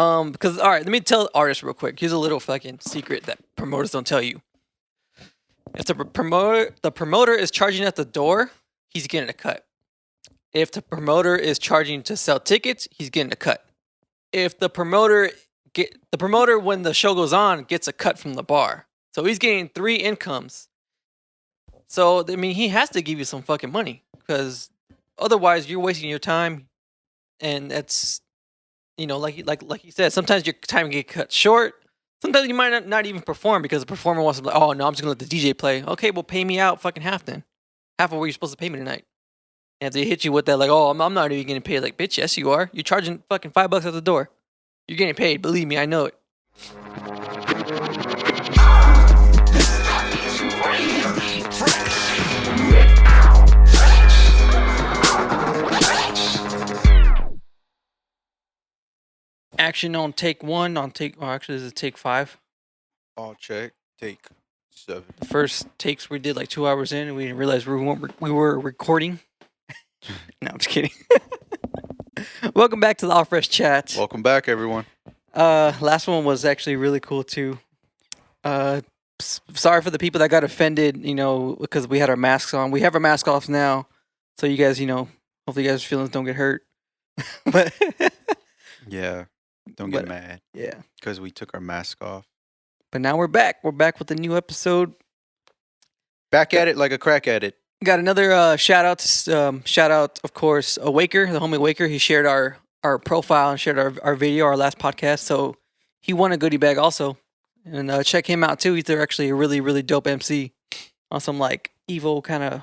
Because all right, let me tell artists real quick. Here's a little fucking secret that promoters don't tell you. If the promoter is charging at the door, he's getting a cut. If the promoter is charging to sell tickets, he's getting a cut. If the promoter when the show goes on gets a cut from the bar, so he's getting three incomes. So I mean, he has to give you some fucking money because otherwise you're wasting your time, and that's like you said, sometimes your time get cut short. Sometimes you might not even perform because the performer wants to be like, oh no, I'm just gonna let the DJ play. Okay, well pay me out fucking half then. Half of what you're supposed to pay me tonight. And if they hit you with that, like, oh, I'm not even getting paid, like, bitch, yes you are. You're charging fucking $5 at the door. You're getting paid, believe me, I know it. Action on take one, actually, this is take 5. I'll check. Take 7. The first takes we did like 2 hours in, and we didn't realize we were recording. No, I'm just kidding. Welcome back to the All Fresh Chat. Welcome back, everyone. Last one was actually really cool too. Sorry for the people that got offended, because we had our masks on. We have our mask off now, so you guys, hopefully you guys' feelings don't get hurt. But Yeah, don't get mad. Yeah, because we took our mask off. But now we're back. We're back with a new episode. Back at it like a crack at it. Got another shout out, of course, Waker, the homie Waker. He shared our profile and shared our video, our last podcast. So he won a goodie bag also. And check him out too. He's actually a really, really dope MC on some like evil kind of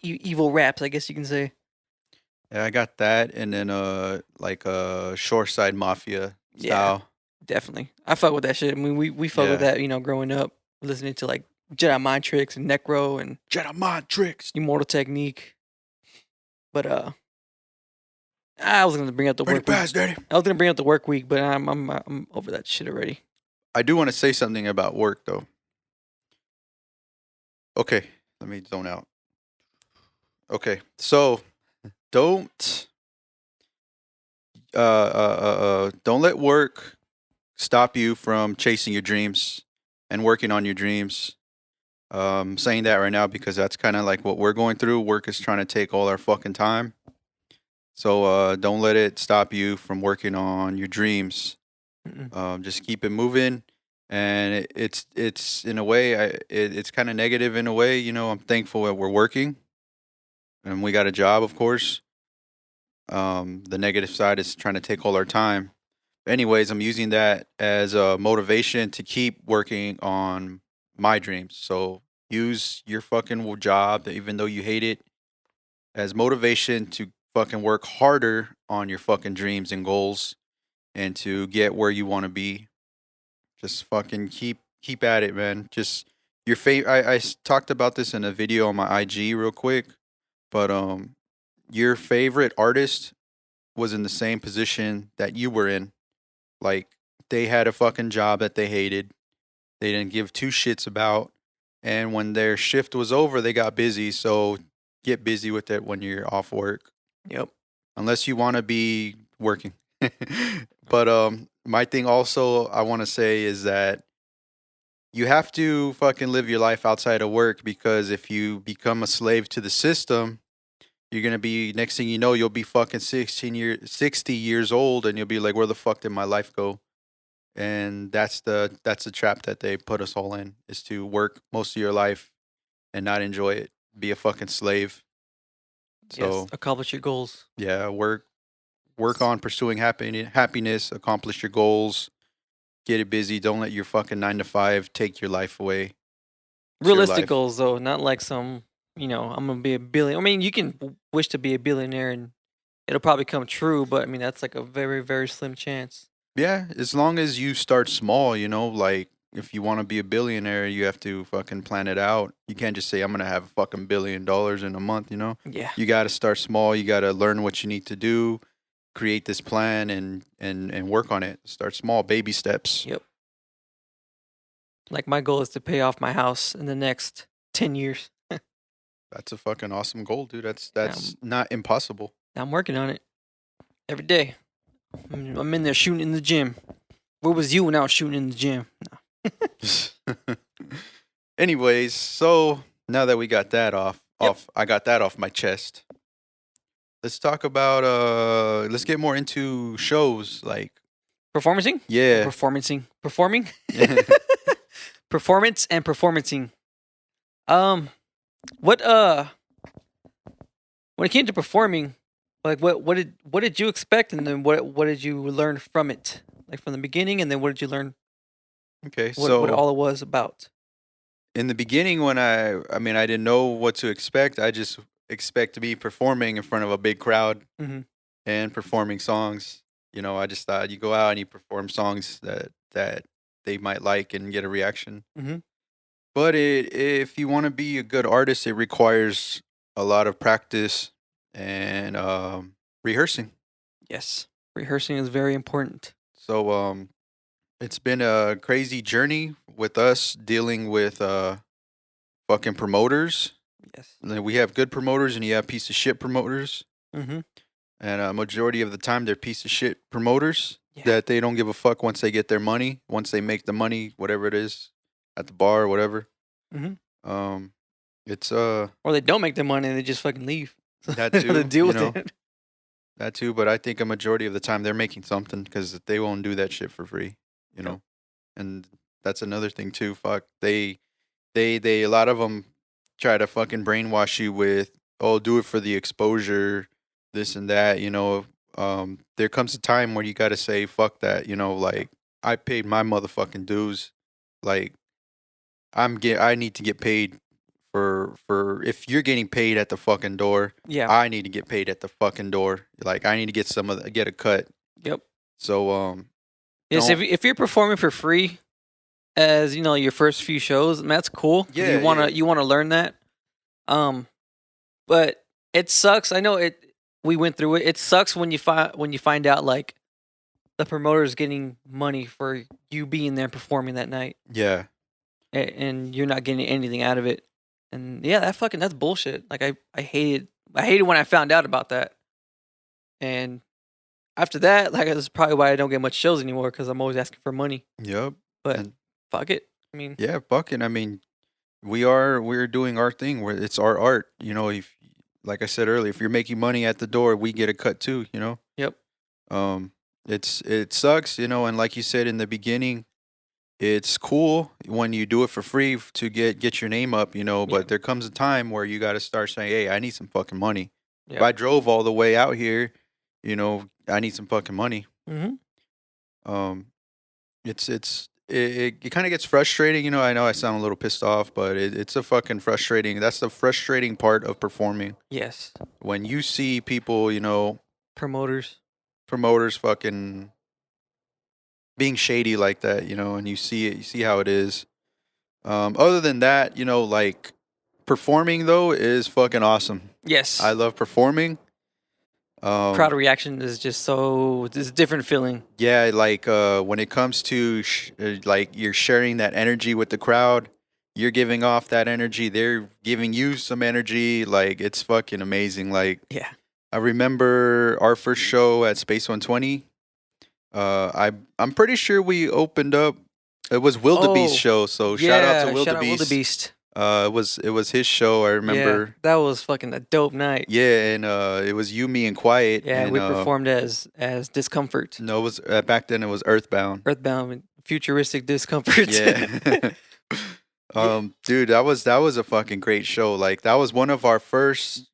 evil raps, I guess you can say. Yeah, I got that, and then like a Shoreside Mafia style. Definitely. I fuck with that shit. I mean, we fuck with that, growing up, listening to like Jedi Mind Tricks and Necro and Jedi Mind Tricks, Immortal Technique. But I was gonna bring up the work week. Daddy. I was gonna bring up the work week, but I'm over that shit already. I do want to say something about work though. Okay, let me zone out. Okay, so don't let work stop you from chasing your dreams and working on your dreams. I'm saying that right now because that's kind of like what we're going through. Work is trying to take all our fucking time. So don't let it stop you from working on your dreams. Just keep it moving. And it's in a way, it's kind of negative in a way. I'm thankful that we're working and we got a job, of course. The negative side is trying to take all our time. Anyways, I'm using that as a motivation to keep working on my dreams. So use your fucking job, even though you hate it, as motivation to fucking work harder on your fucking dreams and goals and to get where you want to be. Just fucking keep at it, man. Just your I talked about this in a video on my IG real quick, but your favorite artist was in the same position that you were in. Like, they had a fucking job that they hated. They didn't give two shits about. And when their shift was over, they got busy. So get busy with it when you're off work. Yep. Unless you want to be working. But my thing also I want to say is that you have to fucking live your life outside of work, because if you become a slave to the system, you're going to be, next thing you know, you'll be fucking 60 years old, and you'll be like, where the fuck did my life go? And that's the trap that they put us all in, is to work most of your life and not enjoy it. Be a fucking slave. So yes, accomplish your goals. Yeah, work on pursuing happiness, accomplish your goals, get it busy. Don't let your fucking 9 to 5 take your life away. It's Realistic goals though, not like some, I'm gonna be a billionaire. I mean, you can wish to be a billionaire and it'll probably come true, but I mean that's like a very, very slim chance. Yeah, as long as you start small, like if you want to be a billionaire, you have to fucking plan it out. You can't just say I'm gonna have a fucking $1 billion in a month. Yeah. You got to start small. You got to learn what you need to do, create this plan, and work on it. Start small, baby steps. Yep. Like, my goal is to pay off my house in the next 10 years. That's a fucking awesome goal, dude. That's not impossible. I'm working on it every day. I'm in there shooting in the gym. Where was you when I was shooting in the gym? Anyways, so now that we got that I got that off my chest. Let's talk about let's get more into shows like Performancing? yeah. Performing? Performance and performancing. What when it came to performing, like what did you expect, and then what did you learn from it? Like from the beginning, and then what did you learn Okay, what so all it was about? in the beginning when I mean I didn't know what to expect. I just expect to be performing in front of a big crowd Mhm. and performing songs. You know, I just thought you go out and you perform songs that they might like and get a reaction. Mhm. But if you want to be a good artist, it requires a lot of practice and rehearsing. Yes. Rehearsing is very important. So it's been a crazy journey with us dealing with fucking promoters. Yes. Like, we have good promoters and you have piece of shit promoters. Mhm. And a majority of the time, they're piece of shit promoters Yeah. that they don't give a fuck once they get their money, once they make the money, whatever it is, at the bar or whatever. Mhm. Um, it's Or they don't make the money and they just fucking leave. that They don't have to too, deal you with know, it. that too. But I think a majority of the time they're making something because they won't do that shit for free, you Yep. know. And that's another thing too. Fuck, they a lot of them try to fucking brainwash you with, oh, do it for the exposure, this and that. You know, there comes a time where you got to say, fuck that. You know, like I paid my motherfucking dues. Like I need to get paid for if you're getting paid at the fucking door, Yeah. I need to get paid at the fucking door. Like I need to get get a cut. Yep. So Yes, don't if you're performing for free as, your first few shows, that's cool. 'Cause yeah yeah you wanna learn that. Um, but it sucks. I know we went through it. It sucks when you find out like the promoter's getting money for you being there performing that night, yeah and you're not getting anything out of it. And yeah, that's bullshit. Like I hated when I found out about that. And after that, like that's probably why I don't get much shows anymore, because I'm always asking for money. yep But and fuck it. I mean, yeah fucking I mean we're doing our thing where it's our art, you know. If like I said earlier, if you're making money at the door, we get a cut too, you know. yep. um it sucks, you know, and like you said in the beginning, it's cool when you do it for free to get your name up, you know, Yeah. but there comes a time where you got to start saying, hey, I need some fucking money. If Yep. I drove all the way out here, you know, I need some fucking money. Mm-hmm. um it kind of gets frustrating, you know. I know I sound a little pissed off, but it's a fucking frustrating. That's the frustrating part of performing Yes. when you see people, you know, Promoters. promoters fucking being shady like that, you know, and you see it, you see how it is. Other than that, you know, like performing though is fucking awesome. Yes. I love performing. Crowd reaction is just so it's a different feeling. Yeah, like when it comes to like you're sharing that energy with the crowd, you're giving off that energy, they're giving you some energy. Like it's fucking amazing. Like Yeah. I remember our first show at Space 120. I'm pretty sure we opened up. It was Wildebeest Oh, show, so shout out to yeah. Shout out Wildebeest. Wildebeest. It was his show. I Yeah, remember. that was fucking a dope night. Yeah, and it was you, me, and Quiet. Yeah, And we performed as Discomfort, no, it was back then. It was Earthbound. Earthbound, and Futuristic Discomfort. Yeah. Yeah. Dude, that was a fucking great show. Like that was one of our first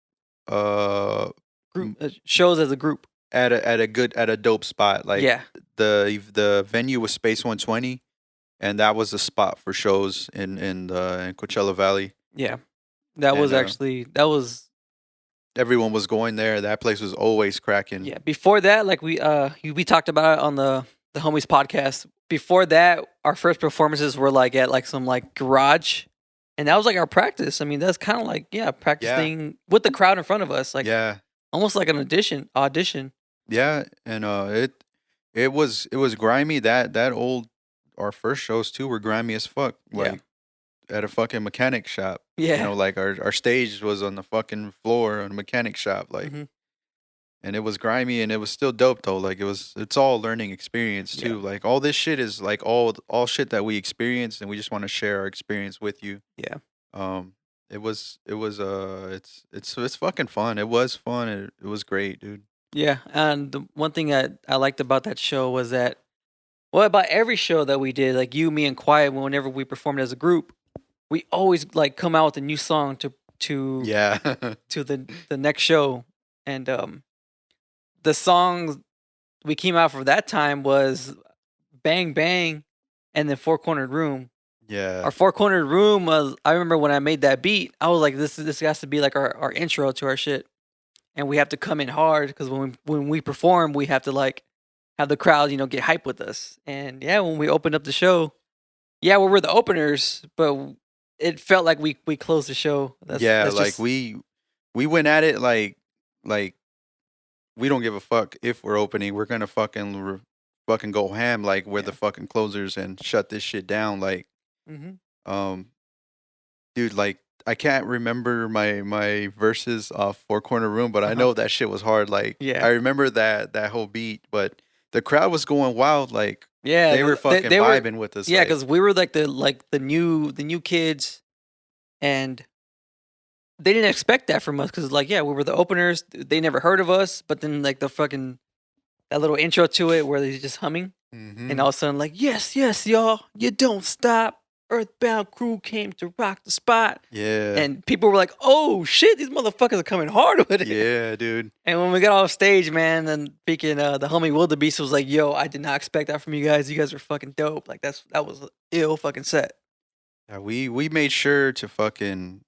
uh Group shows as a group. at a dope spot. Like Yeah, the venue was Space 120, and that was the spot for shows in Coachella Valley. yeah. That was And actually that was everyone was going there. That place was always cracking. yeah. Before that, like we talked about it on the homies podcast. Before that, our first performances were like at like some like garage, and that was like our practice. I mean, that's kind of like practicing with the crowd in front of us, like Yeah. almost like an audition. Yeah, and it was grimy. That old our first shows too were grimy as fuck. Yeah. Like at a fucking mechanic shop. Yeah. You know, like our stage was on the fucking floor in a mechanic shop. Like Mhm. and it was grimy, and it was still dope though. Like it's all learning experience Yeah. too. Like all this shit is like all shit that we experienced, and we just want to share our experience with you. Yeah. Um, it's fucking fun. It was fun. It was great, dude. Yeah. And the one thing I liked about that show was that, well, about every show that we did, like you, me, and Quiet, whenever we performed as a group, we always like come out with a new song to Yeah. to the next show. And the song we came out for that time was Bang Bang and then Four Cornered Room. Yeah. Our Four Cornered Room was, I remember when I made that beat, I was like, this has to be like our intro to our shit. And we have to come in hard because when we perform, we have to like have the crowd, get hype with us. And yeah, when we opened up the show, yeah, we were the openers, but it felt like we closed the show. Yeah, That's like just we went at it like we don't give a fuck if we're opening. We're gonna fucking go ham like we're the Yeah. fucking closers and shut this shit down. Like, Mhm. um, dude, like I can't remember my verses off Four Corner Room, but I Uh-huh. know that shit was hard. Like, Yeah. I remember that whole beat, but the crowd was going wild. Like, Yeah, they were 'cause they fucking they were vibing with us. yeah, Like, because we were like the new kids, and they didn't expect that from us because like yeah, we were the openers. They never heard of us, but then like the fucking that little intro to it where they're just humming, and all of a sudden like yes, yes, y'all, you don't stop. Earthbound crew came to rock the spot, yeah, and people were like, "Oh shit, these motherfuckers are coming hard with it." yeah, dude. And when we got off stage, man, then speaking, the homie Wildebeest was like, "Yo, I did not expect that from you guys. You guys are fucking dope. Like that was a ill fucking set." Yeah, we made sure to fucking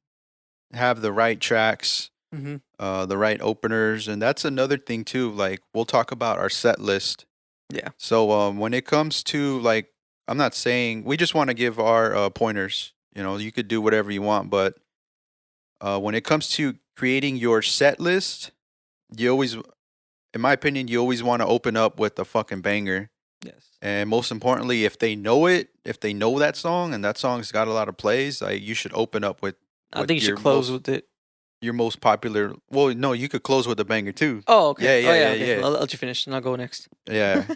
have the right tracks, Mm-hmm. the right openers, and that's another thing too. Like, we'll talk about our set list. Yeah. So when it comes to like, I'm not saying we just want to give our pointers. You know, you could do whatever you want, but when it comes to creating your set list, you always, in my opinion, you always want to open up with a fucking banger. Yes. And most importantly, if they know it, if they know that song and that song's got a lot of plays, like you should open up I with think you should close with it. your most popular. Well, no, you could close with a banger too. Oh, okay. Yeah, Oh, yeah, yeah. yeah, Okay. yeah. I'll let you finish, and I'll go next. Yeah.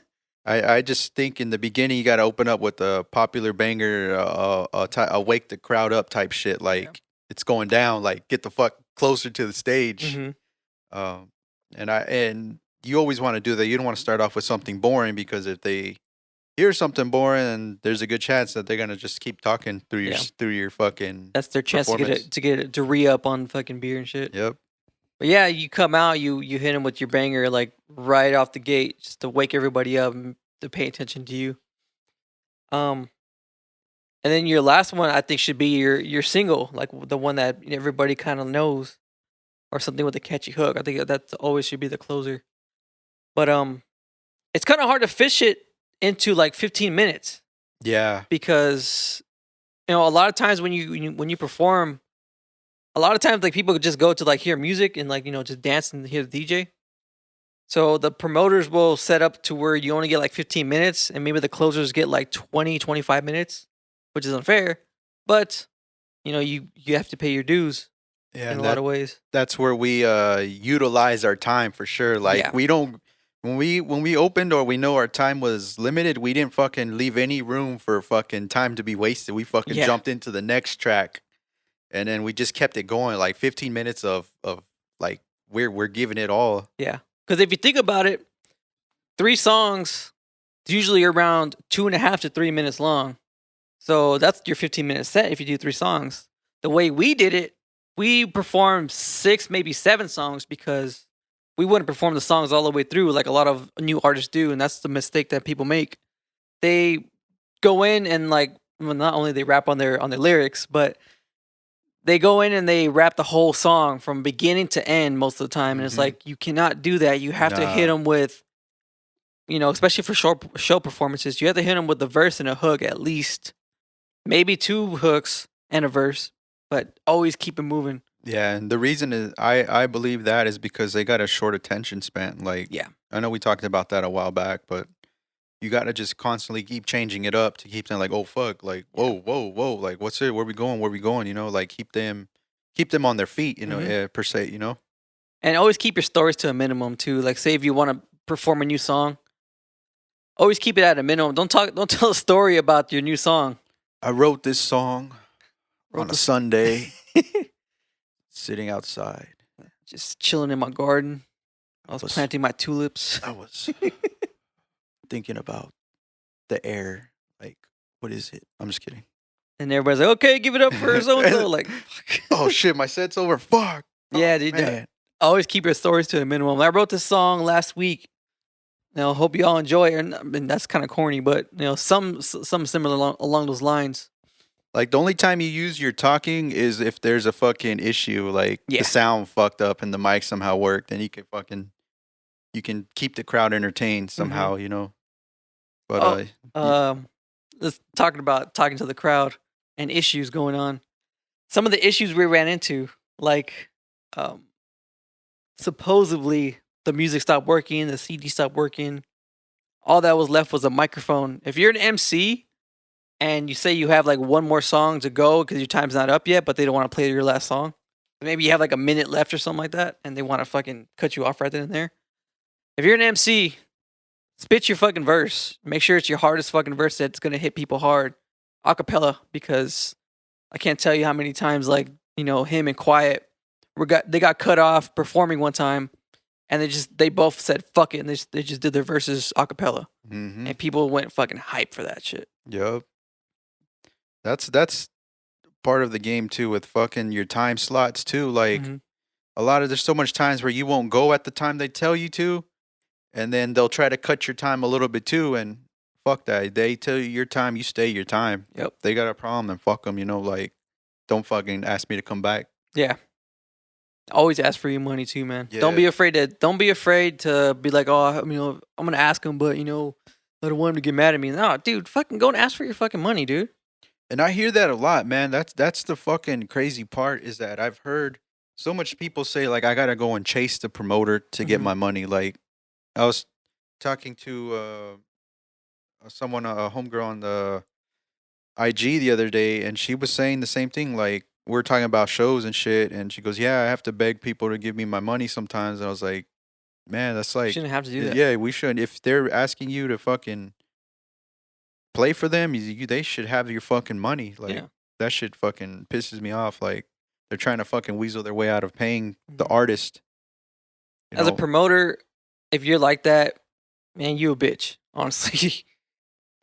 I just think in the beginning you got to open up with a popular banger, wake the crowd up type shit. Like, it's going down. Like, get the fuck closer to the stage. Mm-hmm. Um, and you always want to do that. You don't want to start off with something boring, because if they hear something boring, then there's a good chance that they're gonna just keep talking through your Yeah. through your fucking. That's their chance to Performance. get it to re up on fucking beer and shit. Yep. But yeah, you come out, you hit them with your banger like right off the gate, just to wake everybody up and to pay attention to you. Um, and then your last one I think should be your single, like the one that everybody kind of knows, or something with a catchy hook. I think that always should be the closer. But it's kind of hard to fish it into like 15 minutes Yeah. because a lot of times when you perform, a lot of times like people just go to like hear music and like just dance and hear the DJ. So the promoters will set up to where you only get like 15 minutes, and maybe the closers get like 20, 25 minutes, which is unfair. But you have to pay your dues Yeah. in And a lot of ways. that's where we utilize our time for sure. Like, Yeah. we don't, when we opened, or we know our time was limited, we didn't fucking leave any room for fucking time to be wasted. We fucking Yeah. jumped into the next track, and then we just kept it going, like 15 minutes of like we're giving it all. Yeah, because if you think about it, 3 songs usually around 2.5 to 3 minutes long. So that's your 15-minute set if you do 3 songs. The way we did it, we performed 6, maybe 7 songs because we wouldn't perform the songs all the way through like a lot of new artists do, and that's the mistake that people make. They go in and like, well, not only they rap on their lyrics, but they go in and they rap the whole song from beginning to end most of the time, and it's Mhm. like you cannot do that. You have to hit Nah. them with, especially for short show performances, you have to hit them with the verse and a hook at least, maybe 2 hooks and a verse, but always keep it moving. Yeah, and the reason is I believe that is because they got a short attention span. Like, Yeah. I know we talked about that a while back, but you got to just constantly keep changing it up to keep them like, oh fuck, like whoa, whoa, whoa, like what's it? Where we going? Where we going? Like keep them on their feet, Mhm. per se. And always keep your stories to a minimum too. Like, say if you want to perform a new song, always keep it at a minimum. Don't tell a story about your new song. I wrote this song Wrote on a this- Sunday, sitting outside. Just chilling in my garden. I was planting my tulips. I was thinking about the air. Like, what is it? I'm just kidding. And everybody's like, okay, give it up for so and so. Like, fuck. Oh shit, my set's over. Fuck. Yeah, Oh, dude. man. Always keep your stories to a minimum. I wrote this song last week. Hope you all enjoy it. And I mean, that's kind of corny, but some similar along those lines. Like, the only time you use your talking is if there's a fucking issue, like Yeah. the sound fucked up and the mic somehow worked, then you can keep the crowd entertained somehow, you know. But Let's talking to the crowd and issues going on. Some of the issues we ran into, like, supposedly the music stopped working, the CD stopped working. All that was left was a microphone. If you're an MC and you say you have like one more song to go because your time's not up yet, but they don't want to play your last song, maybe you have like a minute left or something like that, and they want to fucking cut you off right then and there. If you're an MC, spit your fucking verse. Make sure it's your hardest fucking verse that's gonna hit people hard, acapella, because I can't tell you how many times like him and Quiet they got cut off performing one time, and they both said fuck it, and they just did their verses acapella, and people went fucking hype for that shit. Yup. That's part of the game too with fucking your time slots too. Like there's so much times where you won't go at the time they tell you to, and then they'll try to cut your time a little bit too, and fuck that. They tell you your time, you stay your time. Yep. They got a problem, then fuck them. Like, don't fucking ask me to come back. Yeah. Always ask for your money too, man. Yeah. Don't be afraid to be like, oh, I'm gonna ask him, but I don't want him to get mad at me. No, dude, fucking go and ask for your fucking money, dude. And I hear that a lot, man. That's the fucking crazy part, is that I've heard so much people say like, I gotta go and chase the promoter to get my money. Like, I was talking to someone, a homegirl on the IG the other day, and she was saying the same thing. Like, we're talking about shows and shit, and she goes, "Yeah, I have to beg people to give me my money sometimes." And I was like, "Man, that's like, Shouldn't have to do that. Yeah, we shouldn't. If they're asking you to fucking play for them, they should have your fucking money. Like, Yeah. that shit fucking pisses me off. Like, they're trying to fucking weasel their way out of paying the artist. As a promoter, if you're like that, man, you a bitch. Honestly,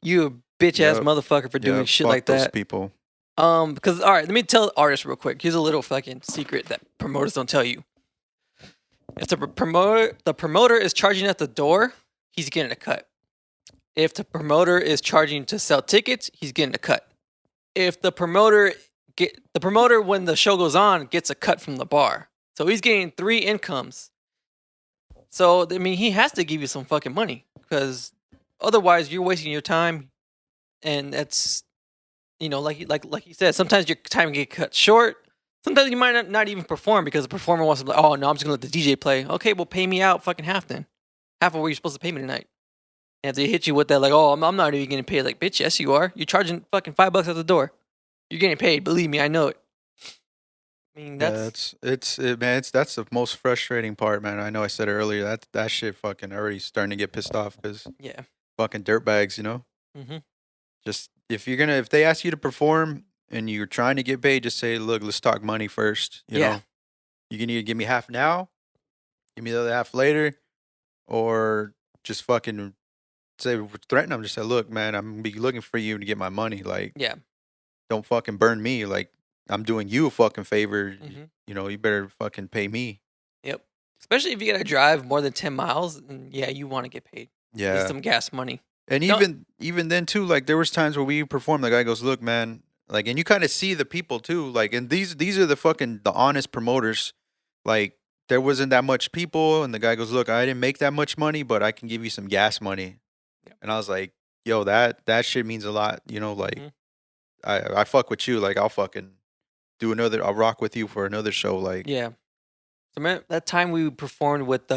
you a bitch ass motherfucker for doing shit fuck like those that. people. Because all right, let me tell artists real quick. Here's a little fucking secret that promoters don't tell you. If the promoter is charging at the door, he's getting a cut. If the promoter is charging to sell tickets, he's getting a cut. If the promoter when the show goes on gets a cut from the bar, so he's getting 3 incomes. So I mean, he has to give you some fucking money, because otherwise you're wasting your time, and that's like you said, sometimes your time get cut short. Sometimes you might not even perform because the performer wants to be like, oh no, I'm just gonna let the DJ play. Okay, well pay me out fucking half then. Half of what you're supposed to pay me tonight. And if they hit you with that, like, oh, I'm not even getting paid, like, bitch, yes you are. You're charging fucking $5 at the door. You're getting paid, believe me, I know it. I mean, that's that's the most frustrating part, man. I know I said it earlier. That shit fucking already starting to get pissed off, because fucking dirtbags, Just if they ask you to perform and you're trying to get paid, just say, look, let's talk money first. You know, you can either give me half now, give me the other half later, or just fucking threaten them. Just say, look, man, I'm gonna be looking for you to get my money. Like, don't fucking burn me. Like, I'm doing you a fucking favor. You better fucking pay me. Yep. Especially if you gotta drive more than 10 miles, and you want to get paid. Yeah. Get some gas money. And even then too, like, there was times where we performed, the guy goes, look, man, like, and you kind of see the people too, like, and these are the honest promoters. Like, there wasn't that much people, and the guy goes, look, I didn't make that much money, but I can give you some gas money. And I was like, yo, that shit means a lot, like, I fuck with you, like, I'll fucking I'll rock with you for another show, like. Yeah. So man, that time we performed with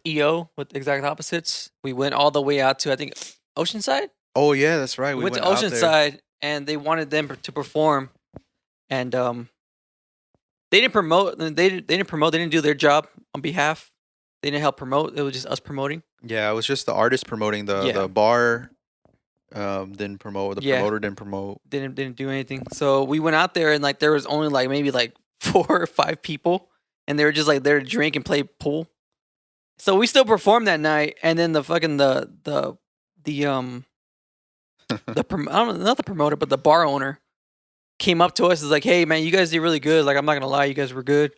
EO, with Exact Opposites, we went all the way out to, I think, Oceanside? Oh yeah, that's right. We went to Oceanside, and they wanted them to perform, and They didn't promote. They didn't promote. They didn't do their job on behalf. They didn't help promote. It was just us promoting. Yeah, it was just the artist promoting Yeah. the bar. Didn't promote. The Yeah. promoter didn't promote. Didn't do anything. So we went out there and like there was only like maybe like 4 or 5 people, and they were just like there to drink and play pool. So we still performed that night, and then the fucking the I don't know, not the promoter, but the bar owner came up to us. Is like, hey man, you guys did really good. Like I'm not gonna lie, you guys were good.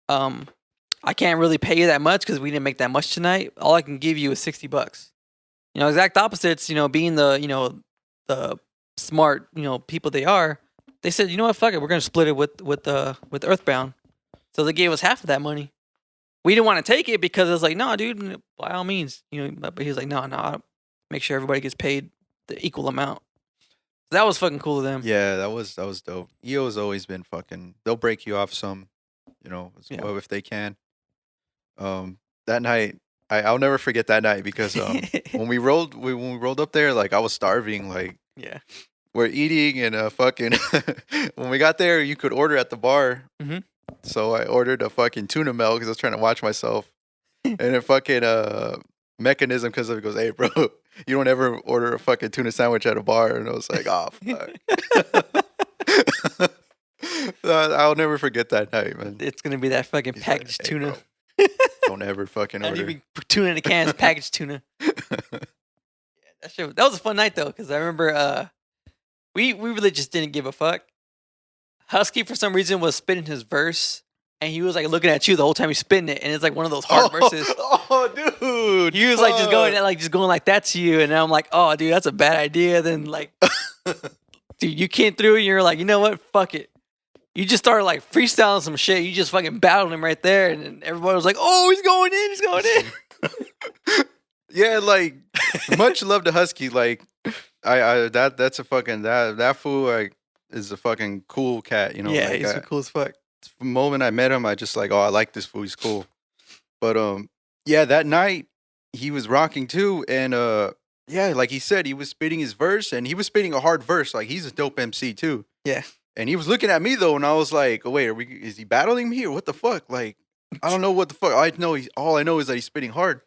I can't really pay you that much because we didn't make that much tonight. All I can give you is $60. You know, exact opposites. You know, being the smart people they are. They said, you know what, fuck it, we're gonna split it with Earthbound. So they gave us half of that money. We didn't want to take it because it was like, no, dude, by all means, But he was like, no, make sure everybody gets paid the equal amount. So that was fucking cool of them. Yeah, that was dope. EO's always been fucking. They'll break you off some, well, if they can. That night, I'll never forget that night because when we rolled up there, like I was starving, like Yeah. we're eating and fucking. When we got there, you could order at the bar. Mhm. So I ordered a fucking tuna melt because I was trying to watch myself, and then fucking mechanism because it goes, hey bro, you don't ever order a fucking tuna sandwich at a bar, and I was like, oh fuck. I'll never forget that night, man. It's gonna be that fucking He's like, packaged "Hey, tuna. bro, don't ever fucking Not order. even tuna in a can, it's packaged tuna. That was a fun night though, because I remember we really just didn't give a fuck. Husky for some reason was spitting his verse, and he was like looking at you the whole time he's spitting it, and it's like one of those hard verses. Oh, dude. He was like just going like that to you, and I'm like, oh, dude, that's a bad idea. Then like, dude, you came through, and you're like, you know what, fuck it. You just started like freestyling some shit. You just fucking battled him right there, and then everybody was like, oh, he's going in. Yeah, like much love to Husky. Like that's a fucking that fool like is a fucking cool cat. Yeah, like, he's cool as fuck. The moment I met him, I just like, oh, I like this fool. He's cool. But yeah, that night he was rocking too, and yeah, like he said, he was spitting his verse, and he was spitting a hard verse. Like he's a dope MC too. Yeah. And he was looking at me though, and I was like, oh, wait, is he battling me or what the fuck? Like, I don't know what the fuck. All I know is that he's spitting hard.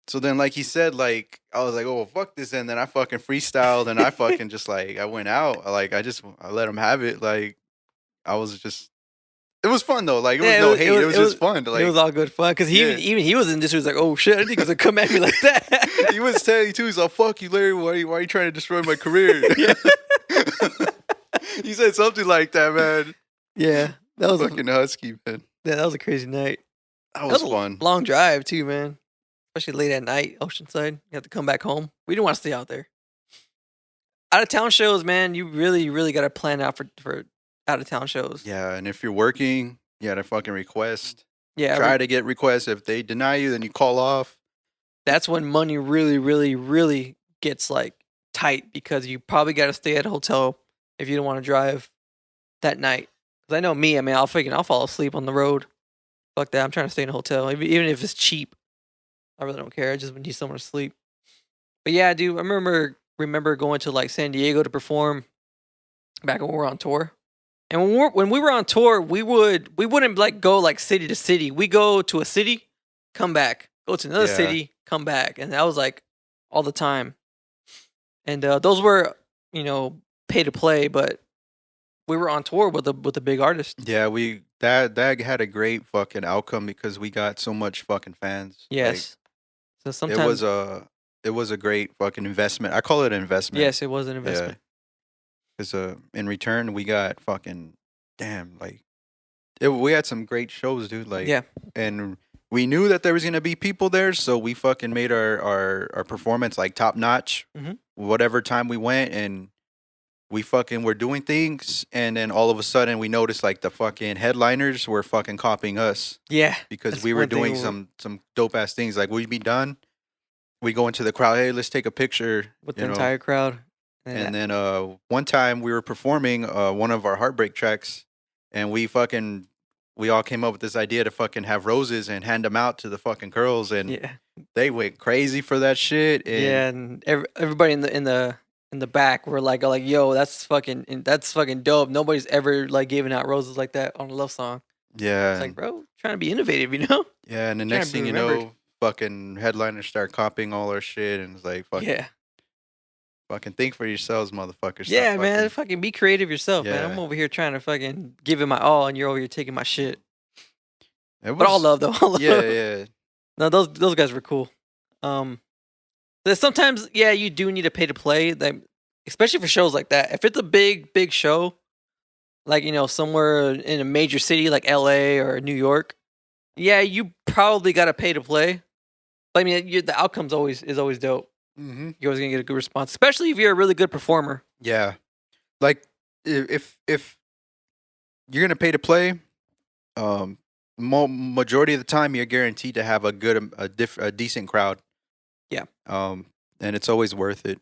So then, like he said, like I was like, oh fuck this, and then I fucking freestyled, and I fucking just like I went out, like I let him have it, like I was just, it was fun though, like it was no hate, it was just fun, like it was all good fun because even he was in this, he was like, oh shit, I didn't think he was gonna come at me like that. He was telling you too, he's like, fuck you, Larry, why are you trying to destroy my career? He said something like that, man. Yeah, that was fucking Husky, man. Yeah, that was a crazy night. That was fun. Long drive too, man. Especially late at night, Oceanside. You have to come back home. We didn't want to stay out there. Out of town shows, man, you really, really got to plan out for out of town shows. Yeah, and if you're working, you got to fucking request. Yeah, try to get requests. If they deny you, then you call off. That's when money really, really, really gets like tight because you probably got to stay at a hotel if you don't want to drive that night. Because I know me, I mean, I'll fall asleep on the road. Fuck that. I'm trying to stay in a hotel, even if it's cheap. I really don't care. I just need somewhere to sleep. But yeah, dude, I remember going to like San Diego to perform back when we were on tour. And when we were on tour, we wouldn't like go like city to city. We go to a city, come back, go to another city, come back, and that was like all the time. And those were pay to play, but we were on tour with a big artist. Yeah, that had a great fucking outcome because we got so much fucking fans. Yes. So sometimes it was a great fucking investment. I call it an investment. Yes, it was an investment. Because in return we got fucking we had some great shows, dude. Like and we knew that there was gonna be people there, so we fucking made our performance like top notch. Mm-hmm. Whatever time we went, and we fucking were doing things, and then all of a sudden we noticed like the fucking headliners were fucking copying us. Yeah, because we were doing some dope ass things. Like we'd be done, we go into the crowd. Hey, let's take a picture with the entire crowd. And then one time we were performing one of our Heartbreak tracks, and we all came up with this idea to fucking have roses and hand them out to the fucking girls, and they went crazy for that shit. And and everybody in the back were like, yo, that's fucking dope. Nobody's ever like giving out roses like that on a love song. Yeah. It's like, bro, trying to be innovative, you know? Yeah, and the Trying next to be thing you remembered. know, fucking headliners start copying all our shit, and it's like, Yeah. fucking think for yourselves, motherfuckers. Stop Yeah, man. fucking. Fucking be creative yourself, man. I'm Yeah, over here trying to fucking give it my all, and you're over here taking my shit. it But all was. love, though. All Yeah, love. yeah, No, those guys were cool. Um, there's sometimes, yeah, you do need to pay to play. Like, especially for shows like that. If it's a big show, like somewhere in a major city like L.A. or New York, yeah, you probably got to pay to play. But I mean, the outcome's always dope. mm-hmm. You're always gonna get a good response, especially if you're a really good performer. Yeah. Like if you're gonna pay to play, um, majority of the time you're guaranteed to have a good a decent crowd. Yeah. And it's always worth it.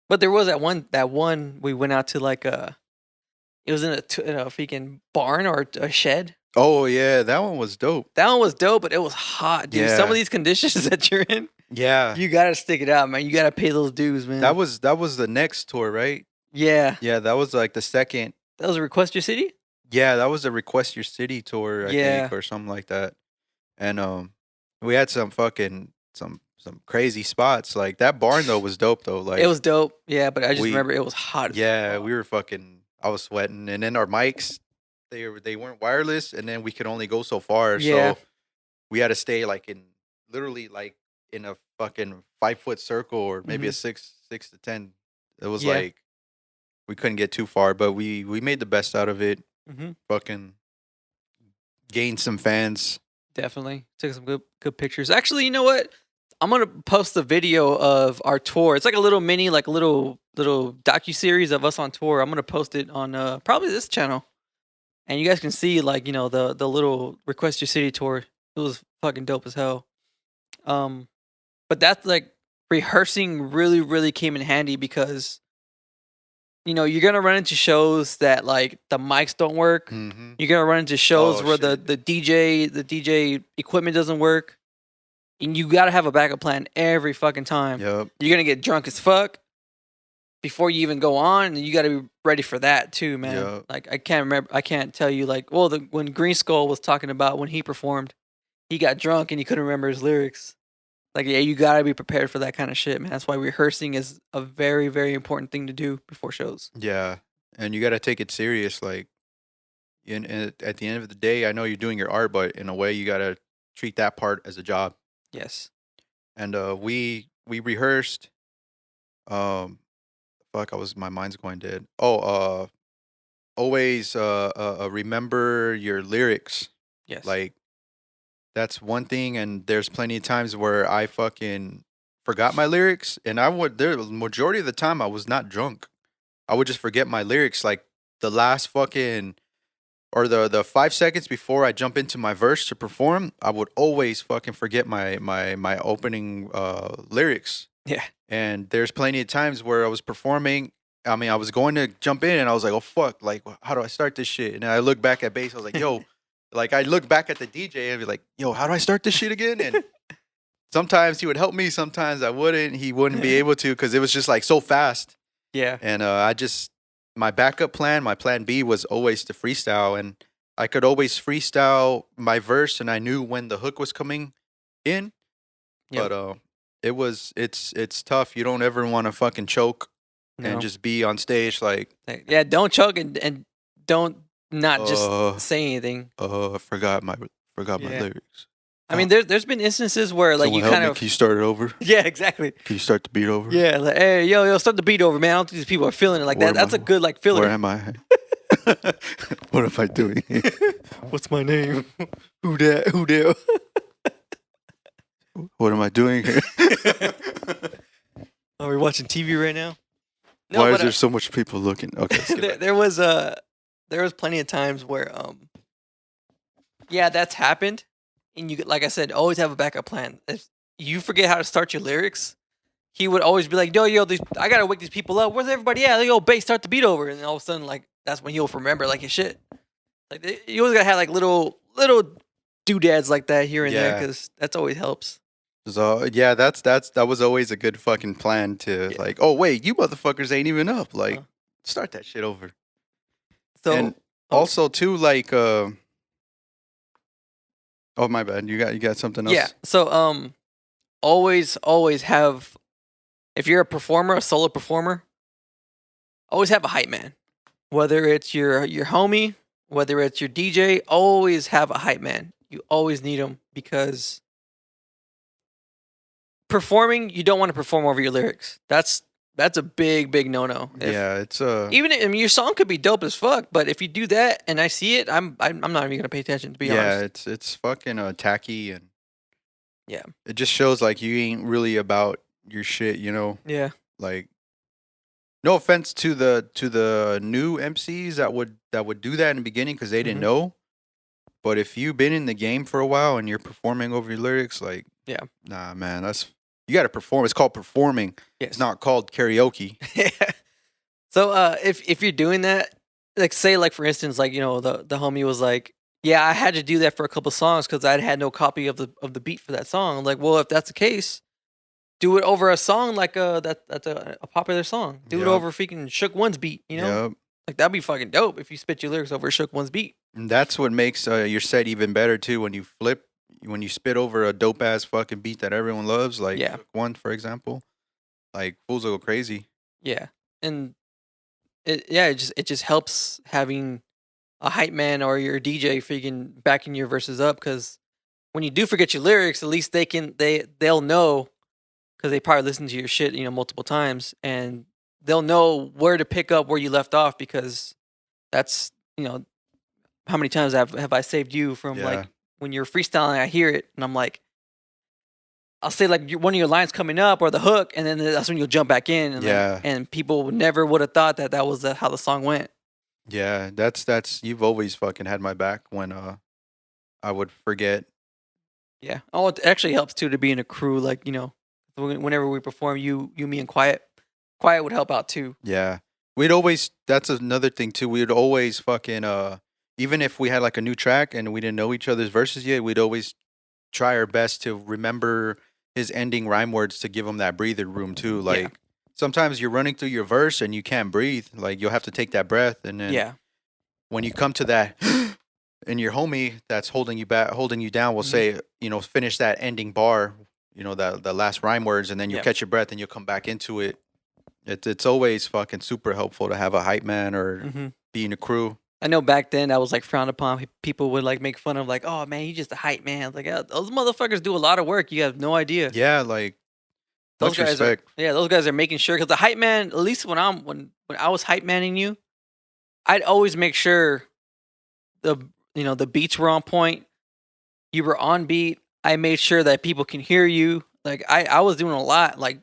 But there was that one we went out to like it was in a freaking barn or a shed. Oh yeah, that one was dope. That one was dope, but it was hot, dude. Some Yeah. of these conditions that you're in, Yeah. you gotta stick it out, man. You gotta pay those dues, man. That was the next tour, right? Yeah. Yeah, that was like the second. That was a Request Your City. Yeah, that was the Request Your City tour, I Yeah. think, or something like that. And we had some fucking some crazy spots. Like that barn though was dope though. Like It was dope. Yeah, but I just we- remember it was hot. As yeah, fuck. we were fucking. I was sweating, and then our mics they weren't wireless, and then we could only go so far. Yeah. So we had to stay like in literally like in a fucking 5-foot circle or maybe a 6 to 10. It was Yeah. like we couldn't get too far, but we made the best out of it. Mhm. Fucking gained some fans. Definitely took some good pictures. Actually, you know what? I'm gonna post a video of our tour. It's like a little mini, like a little docu series of us on tour. I'm gonna post it on probably this channel, and you guys can see like the little Request Your City tour. It was fucking dope as hell. But that's like rehearsing really came in handy because you're gonna run into shows that like the mics don't work. Mm-hmm. You're gonna run into shows Oh, where shit. the DJ equipment doesn't work, and you gotta have a backup plan every fucking time. Yep. You're gonna get drunk as fuck before you even go on, and you gotta be ready for that too, man. Yep. Like I can't tell you like, well, when Green Skull was talking about when he performed, he got drunk and he couldn't remember his lyrics. Like, yeah, you gotta be prepared for that kind of shit, man. That's why rehearsing is a very important thing to do before shows. Yeah, and you got to take it serious. Like, at the end of the day, I know you're doing your art, but in a way, you got to treat that part as a job. Yes. And we rehearsed. Fuck, my mind's going dead. Oh, always remember your lyrics. Yes. Like, that's one thing. And there's plenty of times where I fucking forgot my lyrics, and the majority of the time I was not drunk. I would just forget my lyrics, like the last fucking or the 5 seconds before I jump into my verse to perform. I would always fucking forget my opening lyrics. Yeah. And there's plenty of times where I was performing. I mean, I was going to jump in, and I was like, "Oh fuck! Like, how do I start this shit?" And then I look back at bass. I was like, "Yo," like I look back at the DJ and be like, "Yo, how do I start this shit again?" And sometimes he would help me, sometimes I wouldn't. He wouldn't be able to because it was just like so fast. Yeah. And my backup plan, my plan B was always to freestyle, and I could always freestyle my verse, and I knew when the hook was coming in. Yep. But it's tough. You don't ever want to fucking choke No. and just be on stage like, Yeah, don't choke and don't not just uh, say anything. I forgot my Yeah. lyrics. I mean, there's been instances where like Someone you help kind me. of Can you start it over? yeah, exactly. Can you start the beat over? Yeah, like hey, yo, start the beat over, man. I don't think these people are feeling it like Where that. am That's I? a good like Where filler. am I? What am I doing? What's my name? Who that? Who there? What am I doing here? Are we watching TV right now? Why is but, there so much people looking? Okay, let's get back. there was plenty of times where yeah, that's happened, and you like I said, always have a backup plan. If you forget how to start your lyrics, he would always be like, yo, I gotta wake these people up. Where's everybody at? Like, yo, bass, start the beat over, and then all of a sudden, like that's when he'll remember like his shit. Like you always gotta have like little doodads like that here and there Yeah. because that's always helps. So yeah, that was always a good fucking plan to Yeah. like, oh wait, you motherfuckers ain't even up. Like, Uh. start that shit over. So And oh. also too, like Oh my bad. You got something Yeah. else? So always have, if you're a performer, a solo performer, always have a hype man. Whether it's your homie, whether it's your DJ, always have a hype man. You always need them because performing, you don't want to perform over your lyrics. That's a big no no. If Yeah, it's even I mean your song could be dope as fuck, but if you do that and I see it, I'm not even gonna pay attention to be yeah, honest. it's fucking tacky, and Yeah. it just shows like you ain't really about your shit, Yeah. Like, no offense to the new MCs that would do that in the beginning because they didn't Hmm. know. But if you've been in the game for a while and you're performing over your lyrics, like, Yeah. nah, man, that's you got to perform. It's called performing. It's Yes. not called karaoke. So if you're doing that, like say like for instance, like the homie was like, yeah, I had to do that for a couple songs because I had no copy of the beat for that song. I'm like, well, if that's the case, do it over a song like that's a popular song. Do it Yep, over freaking Shook One's beat. yep. Like that'd be fucking dope if you spit your lyrics over Shook One's beat. And that's what makes your set even better too. When you spit over a dope ass fucking beat that everyone loves, like Yeah, Shook One, for example, like fools will go crazy. yeah, and it just helps having a hype man or your DJ freaking backing your verses up because when you do forget your lyrics, at least they'll know because they probably listen to your shit multiple times and they'll know where to pick up where you left off because that's how many times have I saved you from Yeah, like when you're freestyling, I hear it and I'm like, I'll say like one of your lines coming up or the hook, and then that's when you'll jump back in and like, yeah, and people never would have thought that that was how the song went. yeah. That's you've always fucking had my back when I would forget. Yeah. Oh, it actually helps too to be in a crew. Like whenever we perform, you, me, and Quiet would help out too. Yeah. We'd always that's another thing too. We'd always fucking even if we had like a new track and we didn't know each other's verses yet, we'd always try our best to remember his ending rhyme words to give him that breather room too. Yeah. Like sometimes you're running through your verse and you can't breathe. Like you'll have to take that breath, and then Yeah. when you come to that and your homie that's holding you back, holding you down will Hmm. say, finish that ending bar, the last rhyme words, and then you'll Yeah. catch your breath and you'll come back into it. It's always fucking super helpful to have a hype man or Hmm. be in a crew. I know back then that was like frowned upon. People would like make fun of like, oh man, you just a hype man. Like those motherfuckers do a lot of work. You have no idea. Yeah, like Those much guys are respect. yeah, those guys are making sure because the hype man. At least when I was hype manning you, I'd always make sure the the beats were on point. You were on beat. I made sure that people can hear you. Like I was doing a lot. Like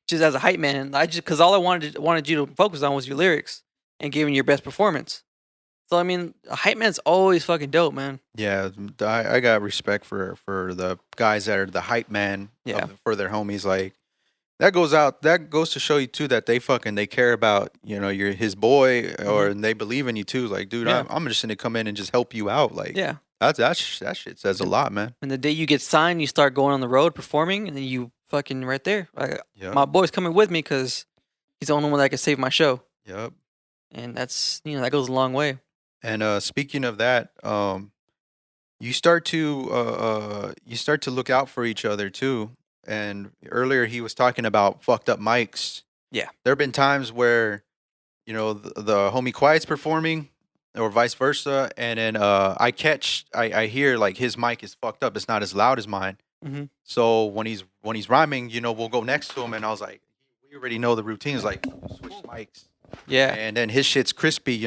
just as a hype man, I just because all I wanted you to focus on was your lyrics and giving your best performance. So I mean, a hype man's always fucking dope, man. Yeah, I got respect for the guys that are the hype man Yeah. for their homies. Like that goes to show you too that they care about you're his boy, or Hmm. and they believe in you too. Like, dude, Yeah. I'm just gonna come in and just help you out. Like Yeah. that shit says a And, lot, man. and the day you get signed, you start going on the road performing, and then you fucking right there. Like, Yep, my boy's coming with me because he's the only one that can save my show, yep. and that's that goes a long way. And speaking of that, you start to look out for each other too. And earlier he was talking about fucked up mics. Yeah. There have been times where the homie Quiet's performing, or vice versa, and then I hear like his mic is fucked up. It's not as loud as mine. Hmm. So when he's rhyming, we'll go next to him, and I was like, we already know the routines, like switch mics, Yeah. and then his shit's crispy.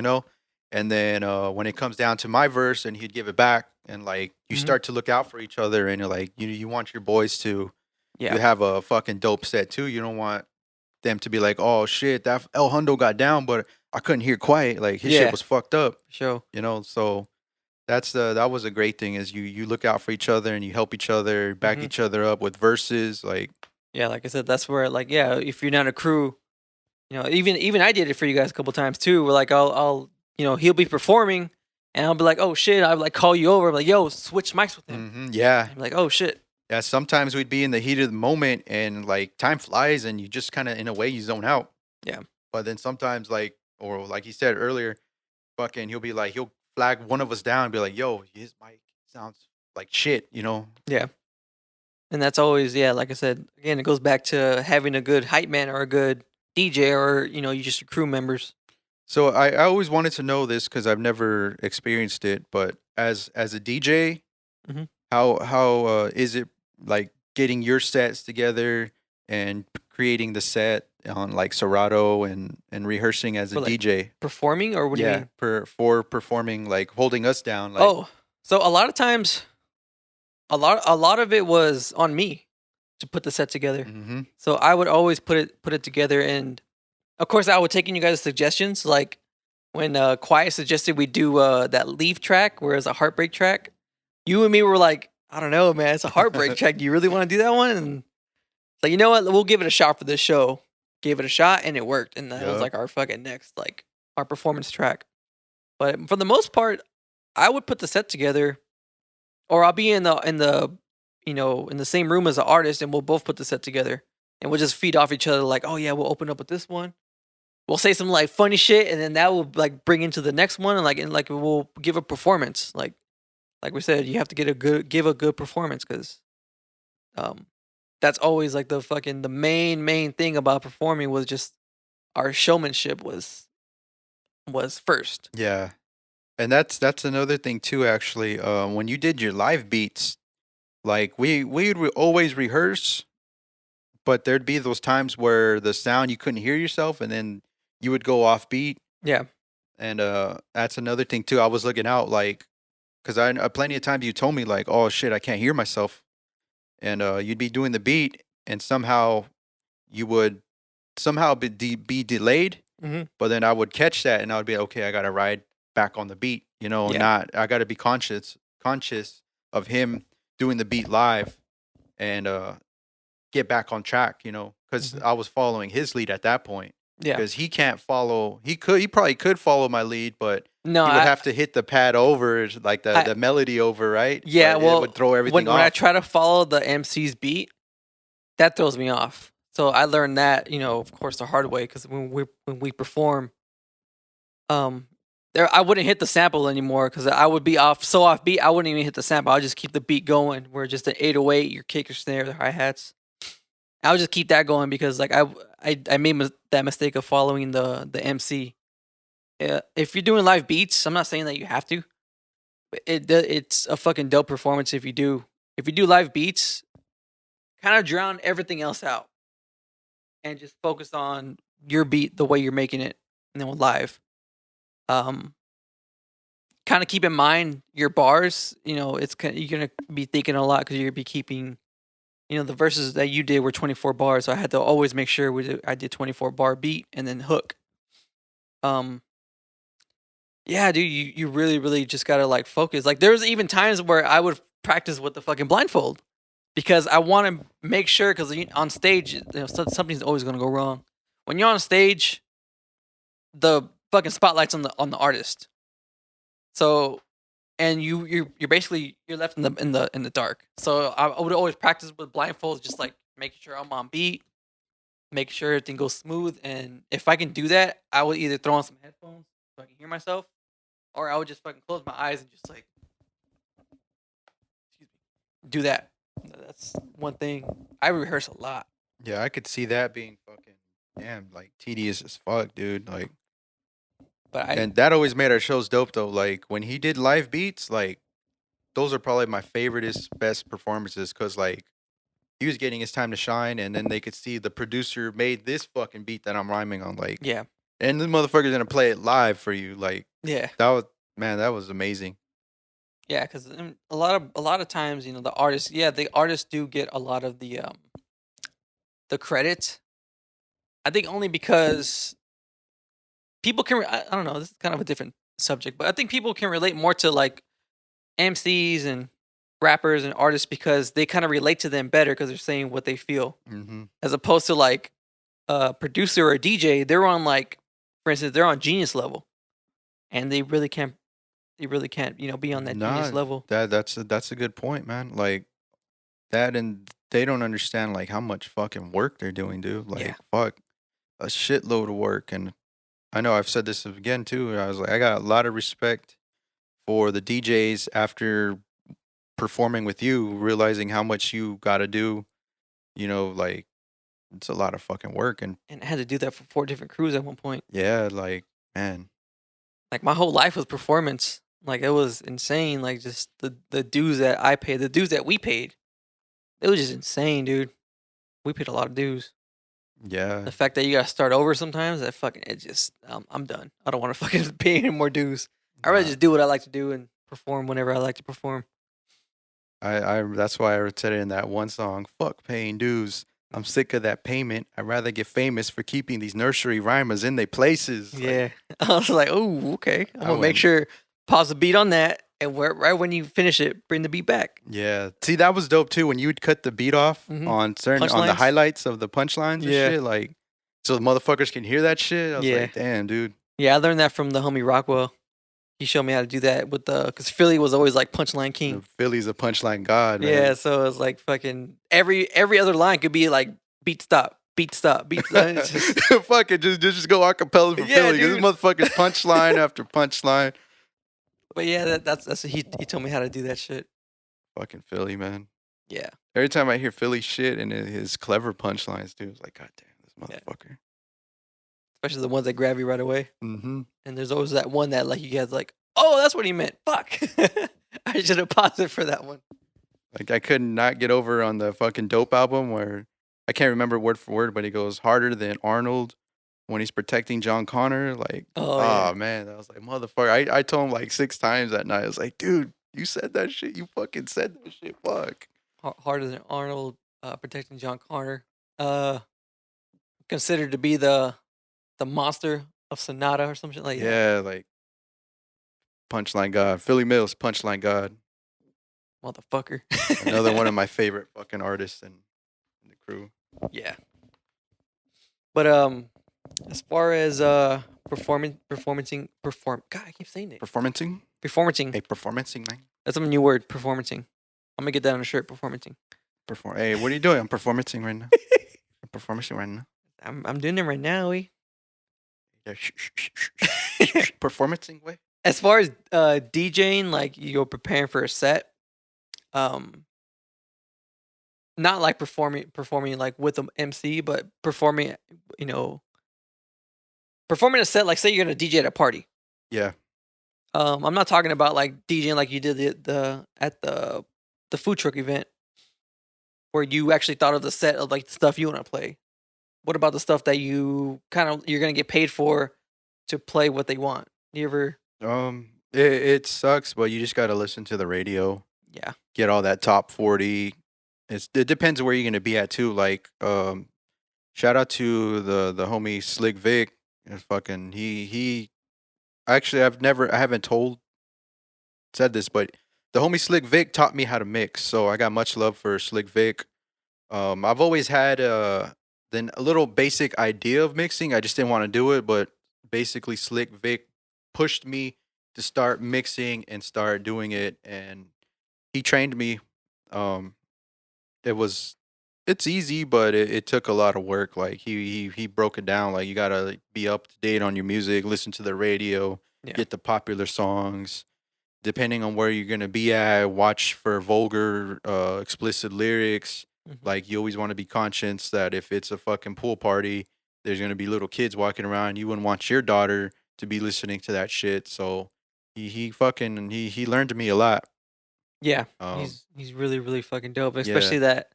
And then when it comes down to my verse, and he'd give it back, and like you Hmm. start to look out for each other, and you're like, you want your boys to Yeah. have a fucking dope set too. You don't want them to be like, oh shit, that l.hundo got down, but I couldn't hear Quiet. Like his shit Yeah. was fucked up. Show. So that was a great thing, is you look out for each other and you help each other, back Hmm. each other up with verses. Like, Yeah. Like I said, that's where like yeah, if you're not a crew, even I did it for you guys a couple times too. Where like I'll he'll be performing, and I'll be like, oh shit, I'll like call you over, I'm like yo, switch mics with him. yeah, I'm like, oh shit. yeah. Sometimes we'd be in the heat of the moment, and like time flies, and you just kind of, in a way, you zone out. Yeah. But then sometimes, like, or like he said earlier, fucking, he'll flag one of us down and be like, yo, his mic sounds like shit, you know. Yeah. And that's always, yeah, like I said, again, it goes back to having a good hype man or a good DJ or, you just your crew members. So I always wanted to know this because I've never experienced it, but as a DJ, Mhm. how is it like getting your sets together and creating the set on like Serato and rehearsing as a For like DJ? performing, or what do you Yeah, mean? for performing, like holding us down, like. Oh, so a lot of times, a lot of it was on me to put the set together. Mm-hmm. So I would always put it together, and of course I would take in you guys' suggestions. Like when Quiet suggested we do that Leave track, where it's a heartbreak track. You and me were like, I don't know, man, it's a heartbreak track. Do you really want to do that one? And so you know what? We'll give it a shot for this show. Gave it a shot, and it worked. And that was Yup. like our fucking next, like our performance track. But for the most part, I would put the set together, or I'll be in the same room as the artist, and we'll both put the set together, and we'll just feed off each other. Like, oh yeah, we'll open up with this one. We'll say some like funny shit, and then that will like bring into the next one, and we'll give a performance. Like we said, you have to give a good performance because um that's always like the main thing about performing was just our showmanship was first. Yeah, and that's another thing too. Actually, when you did your live beats, like we would always rehearse, but there'd be those times where the sound you couldn't hear yourself, and then you would go off beat, Yeah. and that's another thing too. I was looking out like because I plenty of times you told me like, oh shit, I can't hear myself, and you'd be doing the beat, and somehow you would somehow be delayed, Hmm. but then I would catch that, and I would be okay. I gotta ride back on the beat, you know. Yeah. Not I gotta be conscious of him doing the beat live, and get back on track, you know, because Hmm. I was following his lead at that point. Yeah. Because he can't follow. He probably could follow my lead, but No, he would have to hit the pad over, like I the melody over, right? yeah. But it Well, would throw everything when I off. try to follow the MC's beat, that throws me off. So I learned that, of course, the hard way, because when we perform, um, there I wouldn't hit the sample anymore because I would be off beat. I wouldn't even hit the sample. I would just keep the beat going. Where just an 808, your kick, your snare, the hi hats. I would just keep that going because like I made that mistake of following the MC. If you're doing live beats, I'm not saying that you have to. But it's a fucking dope performance if you do. If you do live beats, kind of drown everything else out and just focus on your beat the way you're making it, and then with live. Um, Kind of keep in mind your bars. You're gonna be thinking a lot because you're gonna be keeping. The verses that you did were 24 bars, so I had to always make sure I did 24-bar beat and then hook. Um, yeah, dude, you really really just gotta like focus. Like there's even times where I would practice with the fucking blindfold because I want to make sure because on stage, something's always gonna go wrong. When you're on stage, the fucking spotlight's on the artist. So, and you're basically you're left in the dark. So I would always practice with blindfolds, just like making sure I'm on beat, making sure everything goes smooth. And if I can do that, I would either throw on some headphones so I can hear myself, or I would just fucking close my eyes and just like, excuse me, do that. That's one thing. I rehearse a lot, Yeah, I could see that being fucking damn like tedious as fuck, dude. Like, but I and that always made our shows dope though. Like when he did live beats, like those are probably my favoriteest, best performances because like he was getting his time to shine, and then they could see the producer made this fucking beat that I'm rhyming on, like, yeah, and the motherfucker's gonna play it live for you, like yeah, that was man, that was amazing. yeah. Because a lot of times, the artists do get a lot of the credit. I think only because people can. I don't know. This is kind of a different subject, but I think people can relate more to like MCs and rappers and artists because they kind of relate to them better because they're saying what they feel, Hmm. as opposed to like a producer or a DJ. They're on like, for instance, they're on genius level, and they really can't. They really can't, be on that genius Nah, level. that's a good point, man. Like that, and they don't understand like how much fucking work they're doing, dude. Yeah. Like fuck, a shitload of work, and I know I've said this again too. I was like, I got a lot of respect for the DJs after performing with you, realizing how much you got to do, like it's a lot of fucking work. And And I had to do that for 4 different crews at one point. yeah, like, man, Like my whole life was performance. Like it was insane. Like just the dues that I paid, the dues that we paid, it was just insane, dude. We paid a lot of dues. yeah, The fact that you gotta start over sometimes, that fucking it just I'm done. I don't want to fucking pay any more dues. I rather nah, just do what I like to do and perform whenever I like to perform. that's why I said it in that one song, fuck paying dues. I'm sick of that payment. I'd rather get famous for keeping these nursery rhymers in their places. Like, Yeah, I was like, oh, okay. I'm I gonna make went, sure pause the beat on that, and right when you finish it, bring the beat back. yeah. See, that was dope too when you would cut the beat off Mhm. on on the Punchlines? highlights of the punchlines and Yeah, shit. Like, so the motherfuckers can hear that shit. I was yeah, like, damn, dude. yeah. I learned that from the homie Rockwell. He showed me how to do that with the because Philly was always like punchline king. Philly's a punchline god, Yeah, man. so it's like fucking every other line could be like beat stop, beat stop, beat stop. It's just Fuck it, just go acapella for yeah, Philly. 'Cause this dude. motherfucker's punchline after punchline. But yeah, that's he told me how to do that shit. Fucking Philly, man. Yeah, Every time I hear Philly shit and his clever punchlines, dude, it's like, God damn, this yeah. motherfucker. Especially the ones that grab you right away. Mm-hmm. And there's always that one that like you guys like, oh, that's what he meant. Fuck. I should have paused it for that one. Like I could not get over on the fucking Dope album where I can't remember word for word, but he goes harder than Arnold when he's protecting John Connor. Like, Oh yeah. oh man, I was like, motherfucker. I told him like 6 times that night. I was like, dude, you said that shit. You fucking said that shit. Fuck. Harder than Arnold, protecting John Connor. Uh, considered to be the monster of Sonata or some shit like that. Yeah, like punchline god. Philly Mills, punchline god. Motherfucker. Another one of my favorite fucking artists in the crew. Yeah. But as far as performing God, I keep saying it. Performancing? Performancing. Hey, performancing, man. That's a new word, performancing. I'm gonna get that on a shirt, performancing. Hey, what are you doing? I'm performancing right now. I'm performancing right now. I'm doing it right now, we. Yeah, performancing way. As far as DJing, like you're preparing for a set, um not like performing like with an MC, but performing, you know, performing a set like say you're gonna DJ at a party. Yeah. I'm not talking about like DJing like you did the at the food truck event where you actually thought of the set of like the stuff you want to play. What about the stuff that you're gonna get paid for to play what they want? You ever? It sucks, but you just gotta listen to the radio. Yeah. Get all that top 40. It depends where you're gonna be at too. Like, shout out to the homie Slick Vic. Fucking he actually I haven't said this, but the homie Slick Vic taught me how to mix. So I got much love for Slick Vic. I've always had then a little basic idea of mixing. I just didn't want to do it, but basically Slick Vic pushed me to start mixing and start doing it, and he trained me. Um, it's easy, but it took a lot of work. Like he broke it down. Like you gotta like, be up to date on your music, listen to the radio, Yeah. get the popular songs. Depending on where you're gonna be at, watch for vulgar, explicit lyrics. Mhm. Like you always want to be conscious that if it's a fucking pool party, there's gonna be little kids walking around. You wouldn't want your daughter to be listening to that shit. So he learned me a lot. Yeah. Um, He's really really fucking dope, yeah, especially that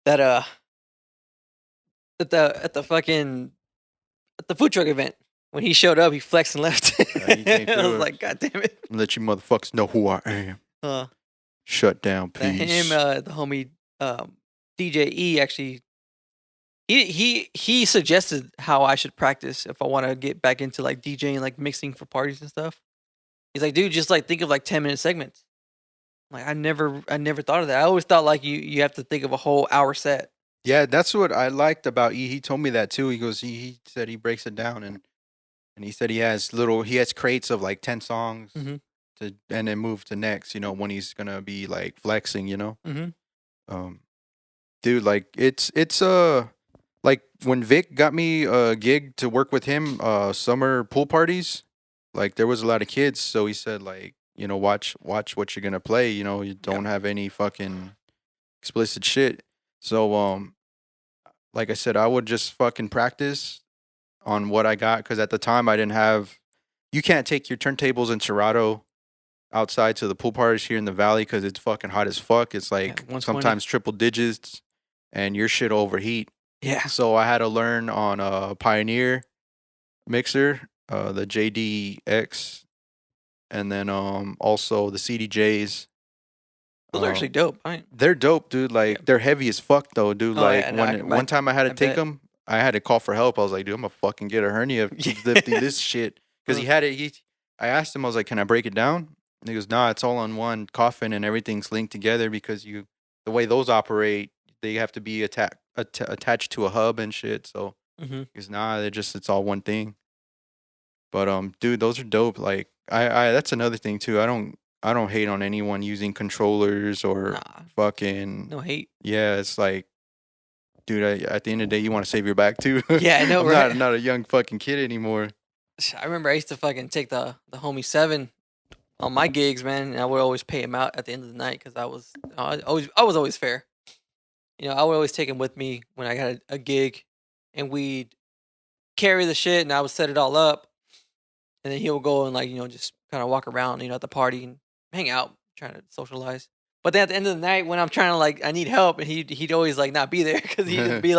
at the fucking at the food truck event when he showed up, he flexed and left. he came I was through. like, God damn it. Let you motherfuckers know who I am. Uh, Shut down, that him, please. the homie DJ E actually he suggested how I should practice if I want to get back into like DJing, like mixing for parties and stuff. He's like, dude, just like think of like 10-minute segments. Like I never thought of that. I always thought like you have to think of a whole hour set. Yeah, that's what I liked about E. He told me that too. He goes, he said he breaks it down and he said he has crates of like 10 songs Mhm. to and then move to next, when he's gonna be like flexing. Mhm. Um dude, like it's like when Vic got me a gig to work with him, summer pool parties, like there was a lot of kids, so he said like watch what you're gonna play. You don't have any fucking explicit shit. So like I said, I would just fucking practice on what I got because at the time I didn't have. You can't take your turntables in Toronto outside to the pool parties here in the valley because it's fucking hot as fuck. It's Yeah, like 120. sometimes triple digits, and your shit will overheat. Yeah. So I had to learn on a Pioneer mixer, the JDX, and then also the CDJs. Those are actually dope. They're dope, dude. Like Yeah. they're heavy as fuck, though, dude. Oh, Like yeah, no, one time I had to I take bet. them, I had to call for help. I was like, dude, I'm gonna fucking get a hernia lifting this shit because he had it. I asked him, I was like, can I break it down? And he goes, nah, it's all on one coffin and everything's linked together because the way those operate, they have to be attached to a hub and shit. So Mm-hmm. he goes, nah, it's all one thing. But dude, those are dope. Like I that's another thing too. I don't hate on anyone using controllers or Nah, fucking no hate. yeah. It's like, dude, at the end of the day, you want to save your back too. Yeah, I know, I'm right? not a young fucking kid anymore. I remember I used to fucking take the homie 7 on my gigs, man, and I would always pay him out at the end of the night because I was always fair. I would always take him with me when I got a gig, and we'd carry the shit, and I would set it all up, and then he would go and just kind of walk around, at the party and hang out, trying to socialize. But then at the end of the night, when I'm trying to I need help, and he'd always not be there because he'd just be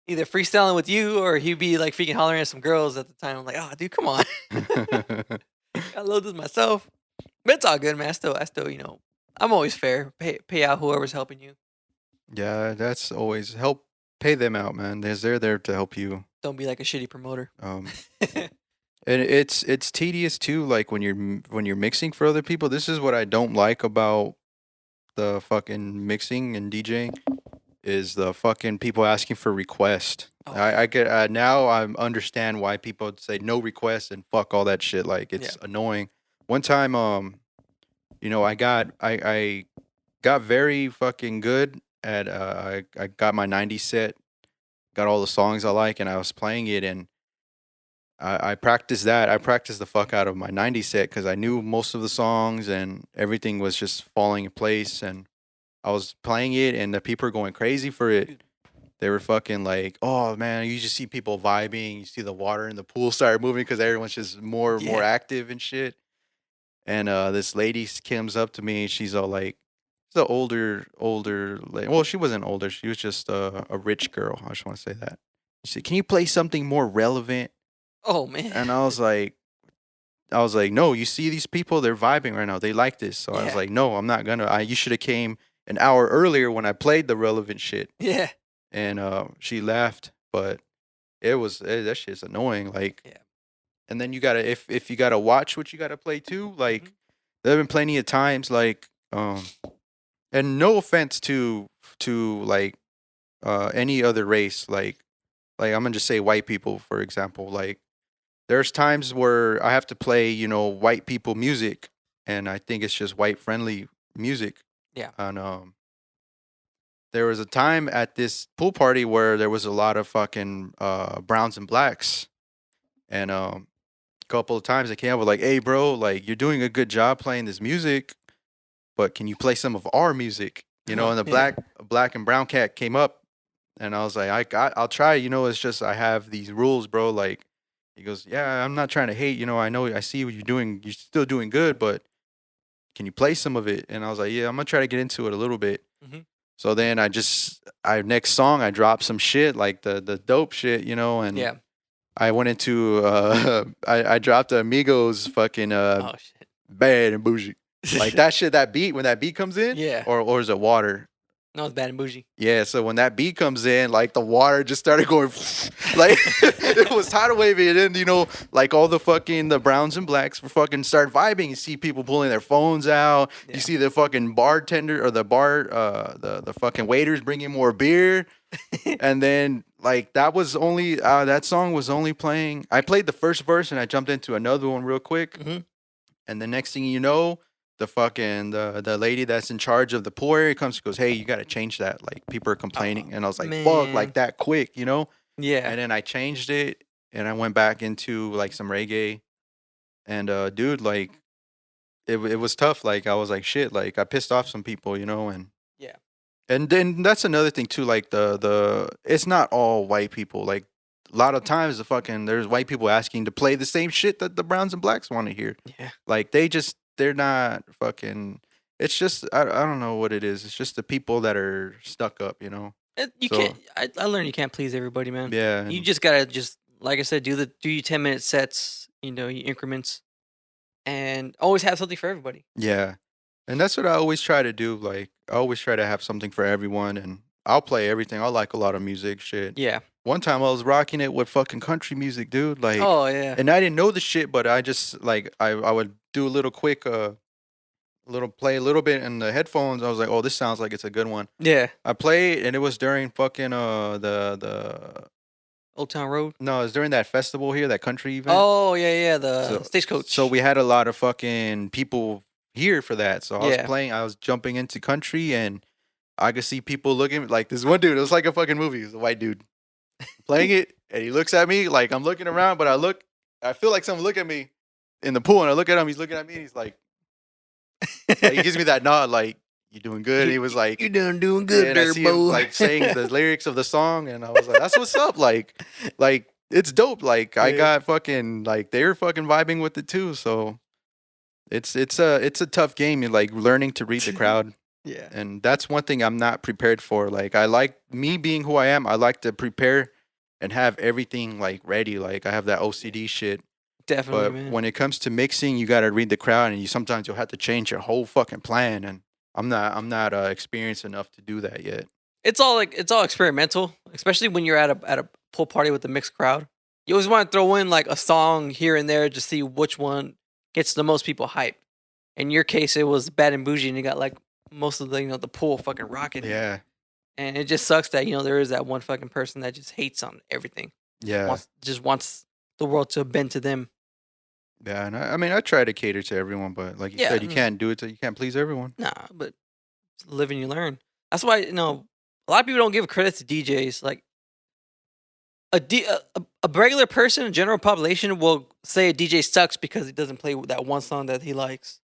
either freestyling with you or he'd be freaking hollering at some girls at the time. I'm like, oh, dude, come on, I load this myself. But it's all good, man. I still, I'm always fair. Pay out whoever's helping you. Yeah, that's always help. Pay them out, man. They're there to help you. Don't be like a shitty promoter. And it's tedious too. Like when you're mixing for other people. This is what I don't like about the fucking mixing and DJing is the fucking people asking for request. Oh, I get now I understand why people say no request and fuck all that shit. Like it's annoying. One time, I got very fucking good at I got my 90 set, got all the songs I like, and I was playing it and. I practiced that. I practiced the fuck out of my 90 set because I knew most of the songs and everything was just falling in place. And I was playing it and the people were going crazy for it. They were fucking like, oh man, you just see people vibing. You see the water in the pool start moving because everyone's just more active and shit. And this lady comes up to me and she's all like, she's an older lady. Well, she wasn't older. She was just a rich girl. I just want to say that. She said, can you play something more relevant? Oh man. And I was like, no, you see these people, they're vibing right now. They like this. So I was like, no, I'm not gonna. You should have came an hour earlier when I played the relevant shit. Yeah. And she laughed, but that shit's annoying. Like, and then you gotta if you gotta watch what you gotta play too. Like, there have been plenty of times like and no offense to like any other race like I'm gonna just say white people for example like. There's times where I have to play, white people music, and I think it's just white friendly music. Yeah. And there was a time at this pool party where there was a lot of fucking browns and blacks, and a couple of times they came up with like, "Hey, bro, like you're doing a good job playing this music, but can you play some of our music?" And the black and brown cat came up, and I was like, I'll try. It's just I have these rules, bro. Like. He goes, yeah, I'm not trying to hate. I know, I see what you're doing. You're still doing good, but can you play some of it? And I was like, yeah, I'm going to try to get into it a little bit. Mm-hmm. So then next song, I dropped some shit, like the dope shit, and I went into, I dropped Amigos fucking Bad and Bougie. Like that shit, that beat, when that beat comes in, or is it Water? No, it's Bad and Bougie. Yeah, so when that beat comes in, like the water just started going, like it was tidal waving, and then like all the browns and blacks were fucking start vibing. You see people pulling their phones out. You see the fucking bartender or the fucking waiters bringing more beer, and then like that song was only playing. I played the first verse and I jumped into another one real quick, and the next thing you know. The lady that's in charge of the pool area comes and goes, hey, you got to change that. Like, people are complaining. And I was like, fuck, like that quick, Yeah. And then I changed it and I went back into like some reggae. And, dude, like, it was tough. Like I was like shit. Like I pissed off some people, you know, Yeah. and then that's another thing too. Like the it's not all white people. Like a lot of times there's white people asking to play the same shit that the browns and blacks want to hear. Yeah. Like they're not fucking. It's just I don't know what it is. It's just the people that are stuck up, you know. You So can't. I learned you can't please everybody, man. yeah, You and just gotta just like I said, do your 10-minute sets. You know, your increments, and always have something for everybody. yeah, and that's what I always try to do. Like I always try to have something for everyone, and I'll play everything. I like a lot of music, shit. Yeah. One time I was rocking it with fucking country music, dude. Like, Oh yeah. and I didn't know the shit, but I just like I would do a little quick little play a little bit in the headphones. I was like, oh, this sounds like it's a good one. Yeah. I played, and it was during fucking the Old Town Road. no, it was during that festival here, that country event. Oh yeah, yeah. The So stagecoach. so we had a lot of fucking people here for that. So Yeah. I was jumping into country, and I could see people looking like this one dude. It was like a fucking movie. It was a white dude playing it, and he looks at me like I'm looking around, but I feel like someone look at me in the pool, and I look at him. He's looking at me, and he's like he gives me that nod, like you doing good. And he was like, You done doing yeah, good and I there, see him boy. like saying the lyrics of the song, and I was like, that's what's up. Like it's dope. Like I Yeah. got fucking like they were fucking vibing with it too. So it's a tough game. You're like learning to read the crowd, Yeah. and that's one thing I'm not prepared for. Like I like me being who I am. I like to prepare and have everything like ready. Like I have that OCD shit. Definitely, But man. when it comes to mixing, you gotta read the crowd, and sometimes you'll have to change your whole fucking plan. And I'm not experienced enough to do that yet. It's all experimental, especially when you're at a pool party with a mixed crowd. You always want to throw in like a song here and there to see which one gets the most people hyped. In your case, it was Bad and Bougie, and you got like most of the the pool fucking rocking. Yeah, And it just sucks that there is that one fucking person that just hates on everything. yeah, Wants the world to bend to them. yeah. And I mean, I try to cater to everyone, but like you Yeah, said, you can't do it. You can't please everyone. Nah, but live and you learn. That's why a lot of people don't give credit to DJs. Like a regular person, general population will say a DJ sucks because he doesn't play that one song that he likes.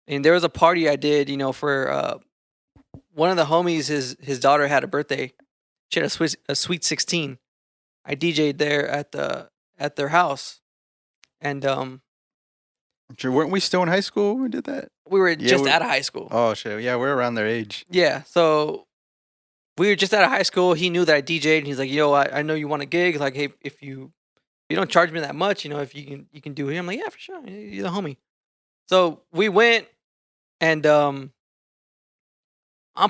And there was a party I did, for one of the homies. His daughter had a birthday. She had a sweet 16. I DJ'd there at their house, and Sure, weren't we still in high school when we did that? we were Yeah, just out of high school. Oh shit, yeah, we're around their age. Yeah, so we were just out of high school. He knew that I DJ'd, and he's like, "Yo, I know you want a gig. Like, hey, if you don't charge me that much, if you can do it." I'm like, "Yeah, for sure. You're the homie." So we went, and I'm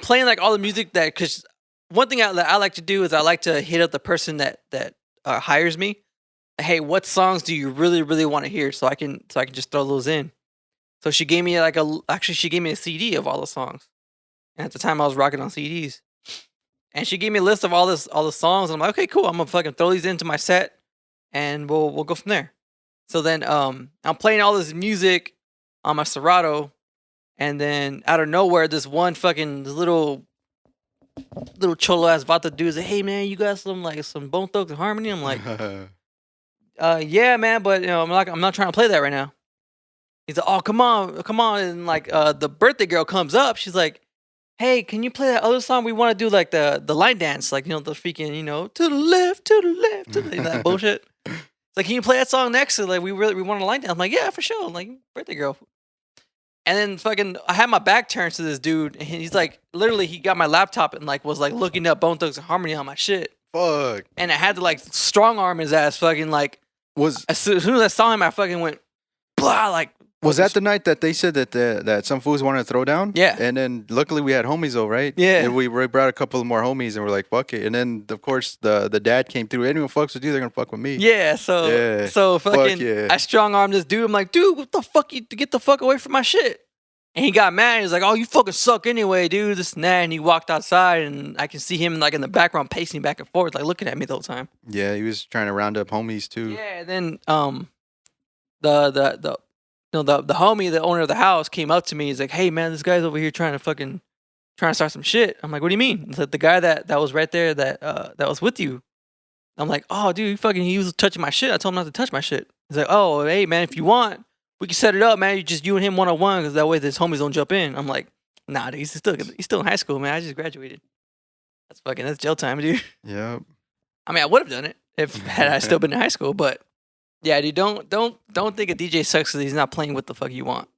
playing like all the music because one thing that I like to do is I like to hit up the person that hires me. Hey, what songs do you really really want to hear? So I can just throw those in. So she gave me she gave me a CD of all the songs. And at the time I was rocking on CDs. And she gave me a list of all the songs, and I'm like, okay, cool. I'm gonna fucking throw these into my set, and we'll go from there. So then I'm playing all this music on my Serato, and then out of nowhere, this one fucking little cholo ass Vata dude is like, hey man, you got some Bone Thugs and Harmony? I'm like, yeah man, but I'm not trying to play that right now. He's like, oh come on, and like the birthday girl comes up, she's like, hey, can you play that other song? We want to do like the line dance, like the freaking to the left, to the that bullshit. It's like, can you play that song next? So like we want to line dance. I'm like, yeah, for sure. I'm like, birthday girl. And then fucking I had my back turned to this dude, and he's like, literally, he got my laptop and like was like looking up Bone Thugs and Harmony on my shit. Fuck. And I had to like strong arm his ass, fucking like. Was as soon as I saw him, I fucking went, blah, like. Was that the night that they said that some fools wanted to throw down? Yeah. And then luckily we had homies though, right? Yeah. And we brought a couple of more homies, and we're like, fuck it. And then of course the dad came through. Anyone fucks with you, they're gonna fuck with me. Yeah. So fucking, yeah. I strong armed this dude. I'm like, dude, what the fuck? You get the fuck away from my shit. And he got mad. He's like, oh, you fucking suck anyway, dude. This and that. And he walked outside, and I can see him like in the background pacing back and forth, like looking at me the whole time. Yeah, he was trying to round up homies too. Yeah. And then the homie, the owner of the house, came up to me. He's like, hey man, this guy's over here trying to start some shit. I'm like, what do you mean? He's like, the guy that was right there that was with you. I'm like, oh dude, he was touching my shit. I told him not to touch my shit. He's like, oh hey man, if you want, we can set it up, man. You just you and him 1-on-1 because that way his homies don't jump in. I'm like, nah, dude, he's still in high school, man. I just graduated. That's jail time, dude. Yep. I mean, I would have done it if had I still been in high school, but yeah, dude, don't think a DJ sucks because he's not playing what the fuck you want.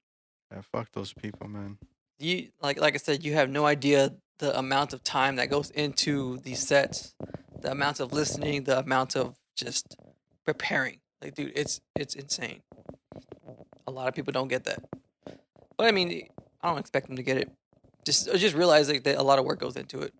Yeah, fuck those people, man. You like I said, you have no idea the amount of time that goes into these sets, the amount of listening, the amount of just preparing. Like, dude, it's insane. A lot of people don't get that, but I mean, I don't expect them to get it. Just realize like, that a lot of work goes into it.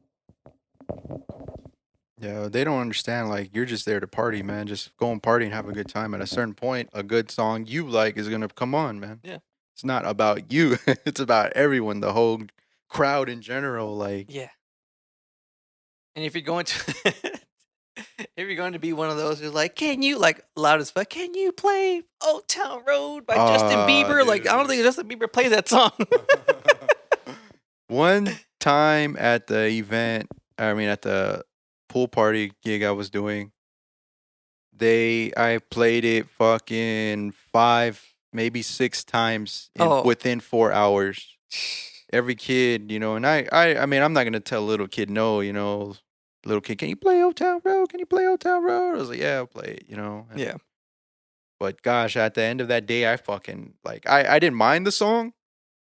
Yeah, they don't understand. Like, you're just there to party, man. Just go and party and have a good time. At a certain point, a good song you like is gonna come on, man. Yeah. It's not about you. It's about everyone, the whole crowd in general. Like, Yeah. And if you're going to if you're going to be one of those who's like, can you like loud as fuck, can you play Old Town Road by Justin Bieber? Like, I don't think Justin Bieber plays that song. one time at the event, at the pool party gig I was doing, I played it fucking 5, maybe 6 times within 4 hours. Every kid, and I'm not gonna tell a little kid no, little kid, can you play Old Town Road? Can you play Old Town Road? I was like, yeah, I'll play it, Yeah. But gosh, at the end of that day, I fucking I didn't mind the song,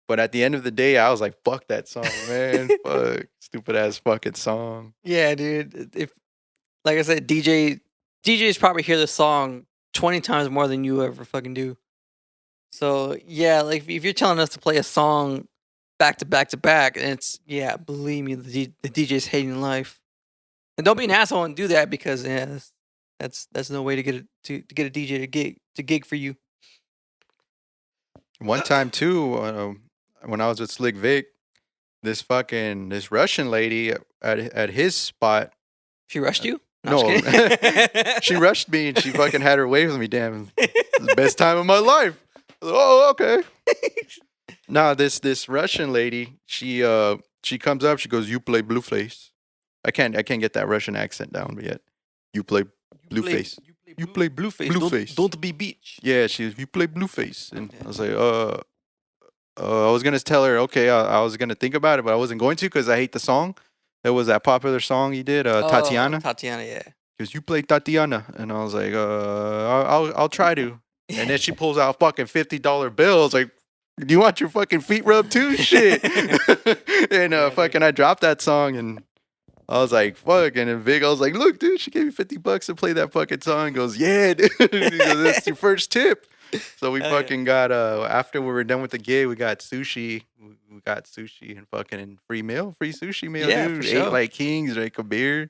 but at the end of the day, I was like, fuck that song, man. Fuck, stupid ass fucking song. Yeah, dude. If like I said, DJs probably hear the song 20 times more than you ever fucking do. So yeah, like if you're telling us to play a song back to back to back, and believe me, the DJ's hating life. And don't be an asshole and do that because that's no way to get a DJ to gig for you. One time too, when I was with Slick Vic, this Russian lady at his spot. She rushed you? No, she rushed me and she fucking had her way with me. Damn, the best time of my life. Oh, okay. Nah, this Russian lady, she comes up, she goes, "You play Blueface." I can't get that Russian accent down yet. You play Blueface. You play Blueface. Don't be bitch. Yeah, you play Blueface, and I was like, I was gonna tell her, okay, I was gonna think about it, but I wasn't going to because I hate the song. It was that popular song he did, Tatiana. Tatiana, yeah. Because you play Tatiana, and I was like, I'll try to. And then she pulls out a fucking $50 bill. I was like, do you want your fucking feet rubbed too? Shit. And fucking, I dropped that song, and I was like, fuck. And then Vic, I was like, look, dude, she gave me $50 to play that fucking song. He goes, yeah, dude. He goes, that's your first tip. So we fucking got, after we were done with the gig, we got sushi. We got sushi and fucking free sushi meal, dude. For sure. Ate like kings, drank a beer.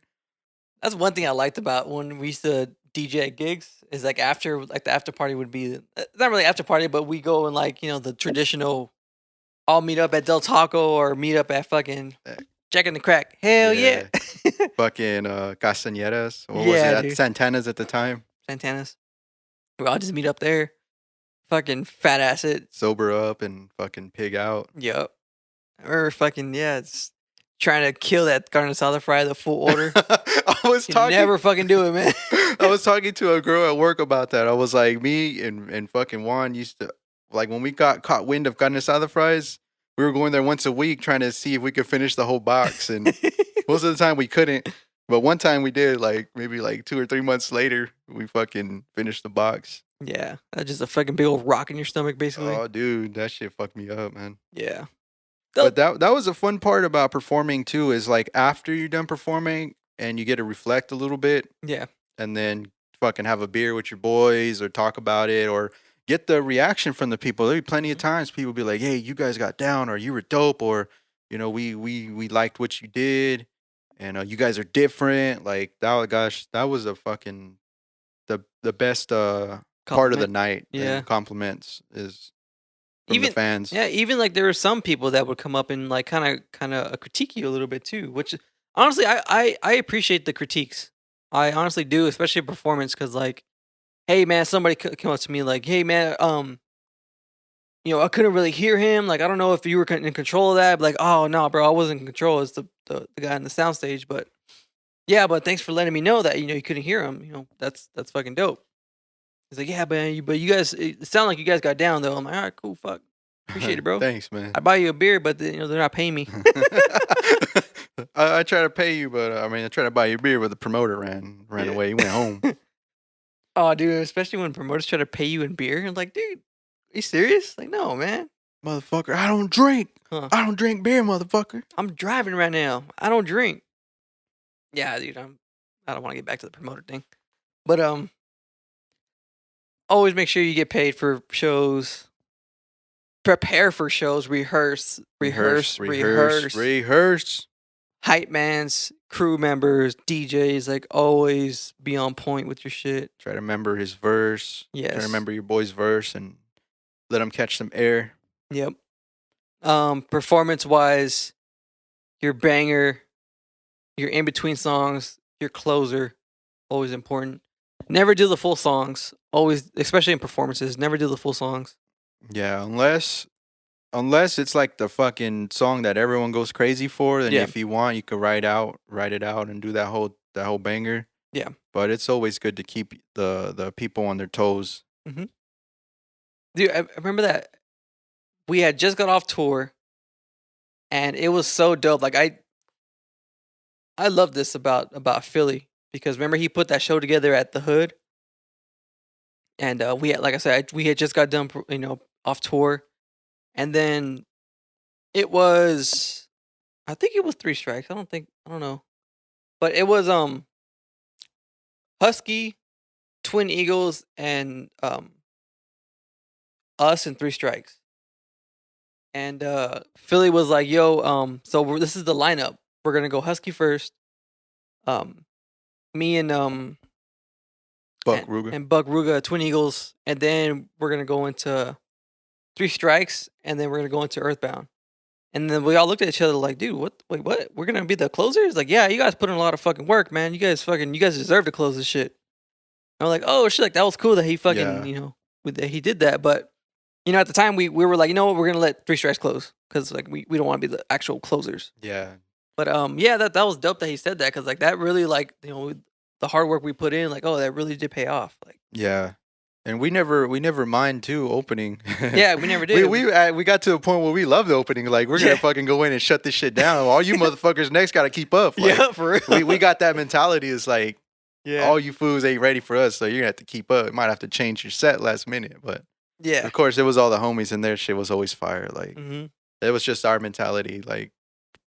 That's one thing I liked about when we used to DJ at gigs is like after, like the after party would be, not really after party, but we go and like, the traditional, all meet up at Del Taco or meet up at fucking Jack and the Crack. Hell yeah. Fucking Castañeras. What was it? At Santana's at the time. Santana's. We all just meet up there. Fucking fat ass it. Sober up and fucking pig out. Yep. Or fucking, it's trying to kill that carne asada fry, the full order. Never fucking do it, man. I was talking to a girl at work about that. I was like, me and fucking Juan used to, like, when we got caught wind of carne asada fries, we were going there once a week trying to see if we could finish the whole box. And most of the time we couldn't. But one time we did, like, maybe like 2 or 3 months later, we fucking finished the box. Yeah. That's just a fucking big old rock in your stomach, basically. Oh, dude, that shit fucked me up, man. Yeah. But that was a fun part about performing, too, is like after you're done performing and you get to reflect a little bit. Yeah. And then fucking have a beer with your boys or talk about it or get the reaction from the people. There'll be plenty of times people be like, hey, you guys got down or you were dope or, we liked what you did and you guys are different. Like, that was a fucking the best part of the night. Yeah. Compliments is from the fans. Yeah, even like there were some people that would come up and like kind of critique you a little bit too, which honestly I appreciate the critiques. I honestly do, especially performance, because like, hey man, somebody came up to me like, hey man, I couldn't really hear him. Like, I don't know if you were in control of that. But like, oh no, bro, I wasn't in control. It's the guy on the soundstage. But yeah, but thanks for letting me know that you couldn't hear him. That's fucking dope. He's like, yeah, but you guys, it sound like you guys got down though. I'm like, all right, cool, fuck, appreciate it, bro. Thanks, man. I buy you a beer, but they're not paying me. I try to pay you, but I try to buy you beer, but the promoter ran Yeah. away. He went home. Oh, dude, especially when promoters try to pay you in beer. I'm like, dude, are you serious? Like, no, man. Motherfucker, I don't drink. Huh. I don't drink beer, motherfucker. I'm driving right now. I don't drink. Yeah, dude, I don't want to get back to the promoter thing. But always make sure you get paid for shows. Prepare for shows, rehearse. Hype mans, crew members, DJs, like always be on point with your shit. Try to remember his verse. Yes. Try to remember your boy's verse and let him catch some air. Yep. Performance wise, your banger, your in between songs, your closer, always important. Never do the full songs. Always, especially in performances, never do the full songs. Yeah, unless it's like the fucking song that everyone goes crazy for, then Yeah. if you want, you could write it out and do that whole banger. Yeah. But it's always good to keep the people on their toes. Dude, I remember that we had just got off tour, and it was so dope. Like I love this about Philly because remember he put that show together at the Hood, and we had, like I said, we had just got done, off tour, and then it was, I think it was Three Strikes. I don't know, but it was Husky, Twin Eagles, and us and Three Strikes. And Philly was like, "Yo, so this is the lineup. We're gonna go Husky first. Me and Buck Ruger. and Buck Ruga, Twin Eagles, and then we're gonna go into Three Strikes, and then we're gonna go into Earthbound." And then we all looked at each other like, "Dude, what? Wait, what? We're gonna be the closers?" Like, "Yeah, you guys put in a lot of fucking work, man. You guys deserve to close this shit." And I'm like, "Oh shit, like that was cool that he fucking Yeah. that he did that." But at the time we were like, you know what, we're gonna let Three Strikes close because like we don't want to be the actual closers. Yeah. But yeah, that was dope that he said that because like that really like the hard work we put in, like, oh, that really did pay off. Like, Yeah. And we never mind too opening. yeah, we never did. We got to a point where we love the opening. Like we're gonna fucking go in and shut this shit down. All you motherfuckers next gotta keep up. Like, yeah, for real. we got that mentality. It's like Yeah. all you fools ain't ready for us, so you're gonna have to keep up. Might have to change your set last minute, but Yeah. of course it was all the homies and their shit was always fire. Like Mm-hmm. it was just our mentality, like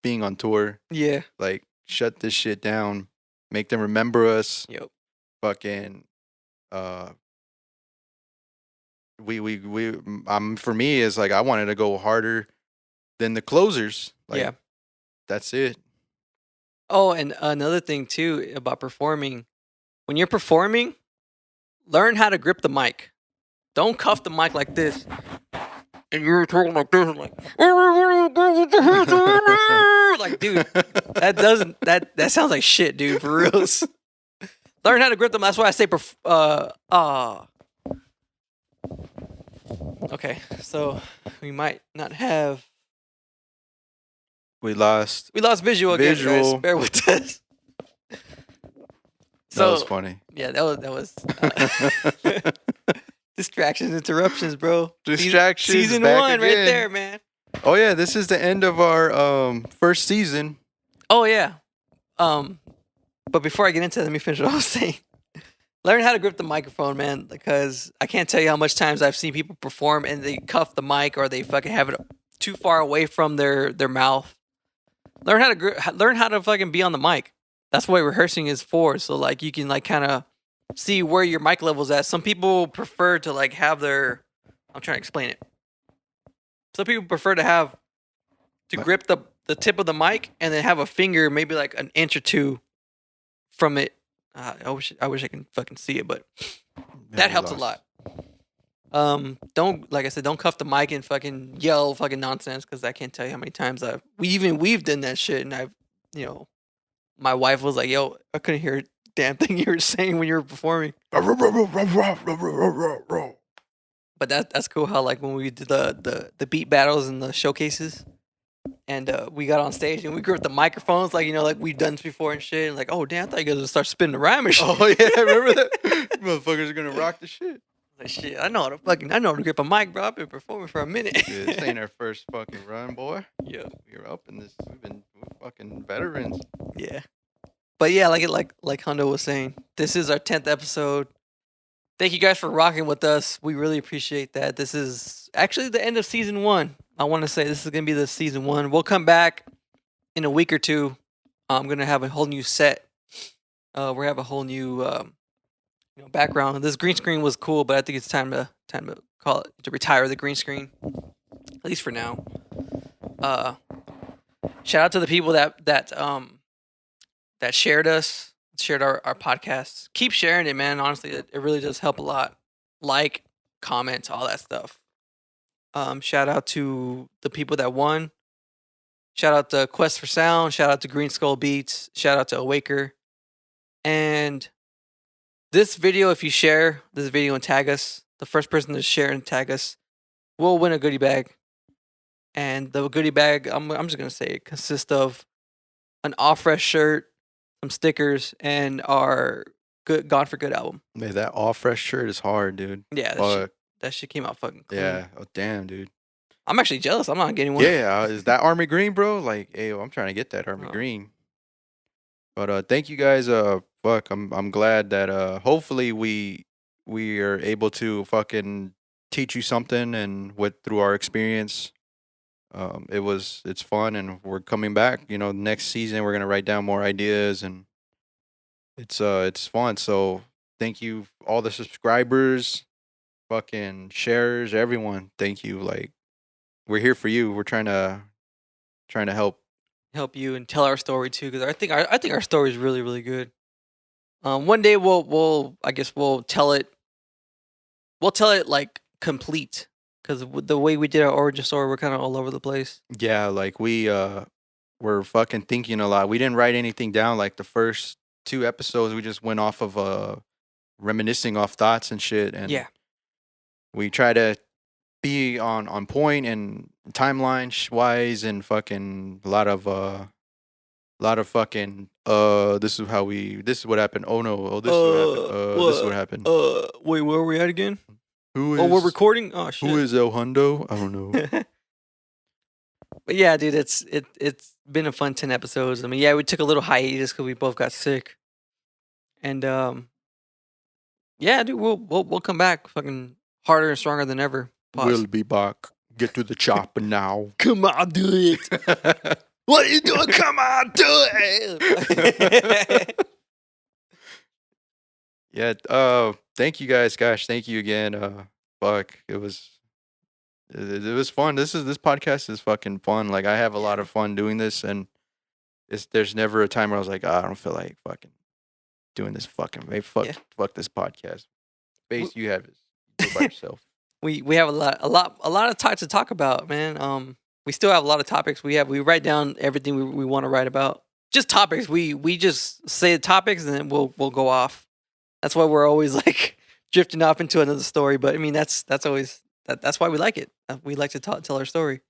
being on tour. Yeah. Like shut this shit down, make them remember us. Yep. Fucking for me is like I wanted to go harder than the closers. Like, Yeah. That's it. Oh, and another thing too about performing, when you're performing, learn how to grip the mic. Don't cuff the mic like this. And you're talking like this, and like, like, dude, that sounds like shit, dude. For reals. Learn how to grip them. That's why I say, Okay, so we might not have. We lost visual again, guys. Bear with us. That was funny. Yeah, that was distractions, interruptions, bro. Distractions. Season back 1 right again. there, man. Oh yeah, this is the end of our first season. Oh yeah. But before I get into it, let me finish what I was saying. Learn how to grip the microphone, man, because I can't tell you how much times I've seen people perform and they cuff the mic or they fucking have it too far away from their mouth. Learn how to fucking be on the mic. That's what rehearsing is for. So like you can like kind of see where your mic level's at. Some people prefer to like have their. I'm trying to explain it. Some people prefer to grip the tip of the mic and then have a finger maybe like an inch or two from it. I wish I can fucking see it, but that helps a lot. Don't, like I said, don't cuff the mic and fucking yell fucking nonsense because I can't tell you how many times we've done that shit and I've, my wife was like, "Yo, I couldn't hear a damn thing you were saying when you were performing." But that's cool how like when we did the beat battles and the showcases, and we got on stage and we gripped the microphones like like we've done this before and shit. And like, oh damn, I thought you guys would start spinning the rhyme and shit. Oh yeah, remember that? Motherfuckers are gonna rock the shit. Like shit, I know how to grip a mic, bro. I've been performing for a minute. Dude, this ain't our first fucking run, boy. Yeah, We're up in this. We're fucking veterans. yeah. But yeah, like Hundo was saying, this is our 10th episode. Thank you guys for rocking with us. We really appreciate that. This is actually the end of season 1. I want to say this is gonna be the season 1. We'll come back in a week or two. I'm gonna have a whole new set. We have a whole new background. This green screen was cool, but I think it's time to call it to retire the green screen, at least for now. Shout out to the people that shared us, shared our podcasts. Keep sharing it, man. Honestly, it really does help a lot. Like, comment, all that stuff. Shout out to the people that won. Shout out to Quest for Sound. Shout out to Green Skull Beats. Shout out to Awaker. And this video, if you share this video and tag us, the first person to share and tag us will win a goodie bag. And the goodie bag, I'm just gonna say, it consists of an Ahhhh shirt, some stickers, and our Gone for Good album. Man, that all fresh shirt is hard, dude. Yeah, that shit came out fucking clean. Yeah. Oh damn, dude. I'm actually jealous. I'm not getting one. Yeah, is that army green, bro? Like, hey, I'm trying to get that army green. But thank you guys. Fuck, I'm glad that hopefully we are able to fucking teach you something, and through our experience, it's fun, and we're coming back. Next season we're gonna write down more ideas, and it's fun. So thank you, all the subscribers, fucking sharers, everyone. Thank you. Like, we're here for you. We're trying to help you and tell our story too, because I think our story is really, really good. One day we'll tell it. We'll tell it like complete, because the way we did our origin story, we're kind of all over the place. Yeah, like we're fucking thinking a lot. We didn't write anything down. Like the first 2 episodes, we just went off of reminiscing off thoughts and shit. And yeah, we try to be on point and timeline wise, and fucking a lot of fucking this is what happened. Oh no, this is what happened. Wait, where are we at again? Who is? Oh, we're recording. Oh shit. Who is l.hundo? I don't know. But yeah, dude, it's been a fun 10 episodes. I mean, yeah, we took a little hiatus because we both got sick, and yeah, dude, we'll come back fucking harder and stronger than ever. Pause. We'll be back. Get to the chopper now. Come on, do it. What are you doing? Come on, do it. Yeah. Thank you guys. Gosh, thank you again. Fuck. It was fun. This podcast is fucking fun. Like, I have a lot of fun doing this, and there's never a time where I was like, I don't feel like fucking doing this fucking. Maybe fuck this podcast. Base, you have it. Do it by yourself. We have a lot of talk to talk about, man. We still have a lot of topics. We write down everything we want to write about. Just topics. We just say the topics, and then we'll go off. That's why we're always like drifting off into another story. But I mean, that's always that's why we like it. We like to tell our story.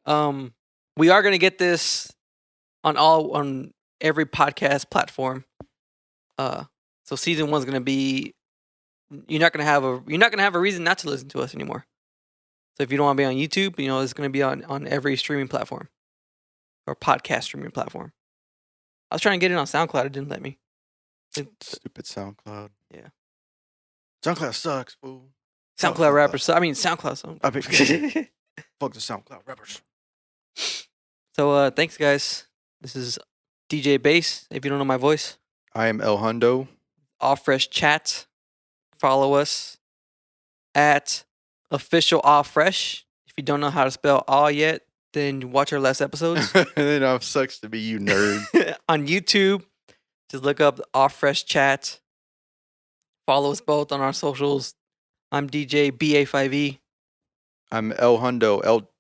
We are gonna get this on every podcast platform. So season 1's gonna be. You're not gonna have a reason not to listen to us anymore. So if you don't want to be on YouTube, it's gonna be on every streaming platform or podcast streaming platform. I was trying to get it on SoundCloud. It didn't let me. Stupid SoundCloud. Yeah. SoundCloud sucks, fool. SoundCloud rappers. SoundCloud song. Fuck the SoundCloud rappers. So thanks, guys. This is DJ Bass. If you don't know my voice, I am l.hundo. Ahhhh Chat. Follow us at official Ahhhh. If you don't know how to spell all yet, then watch our last episodes. It sucks to be you, nerd. On YouTube, just look up Ahhhh Chat. Follow us both on our socials. I'm DJ BA5E. I'm l.hundo, l.hundo.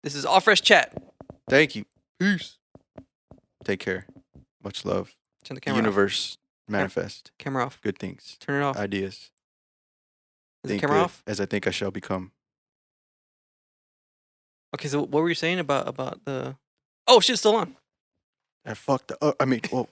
This is Ahhhh Chat. Thank you. Peace. Take care. Much love. Turn the camera Universe. Manifest. Camera off. Good things. Turn it off. Ideas. Is the camera off? As I think I shall become. Okay, so what were you saying about the? Oh, shit's still on. I fucked up. I mean, well,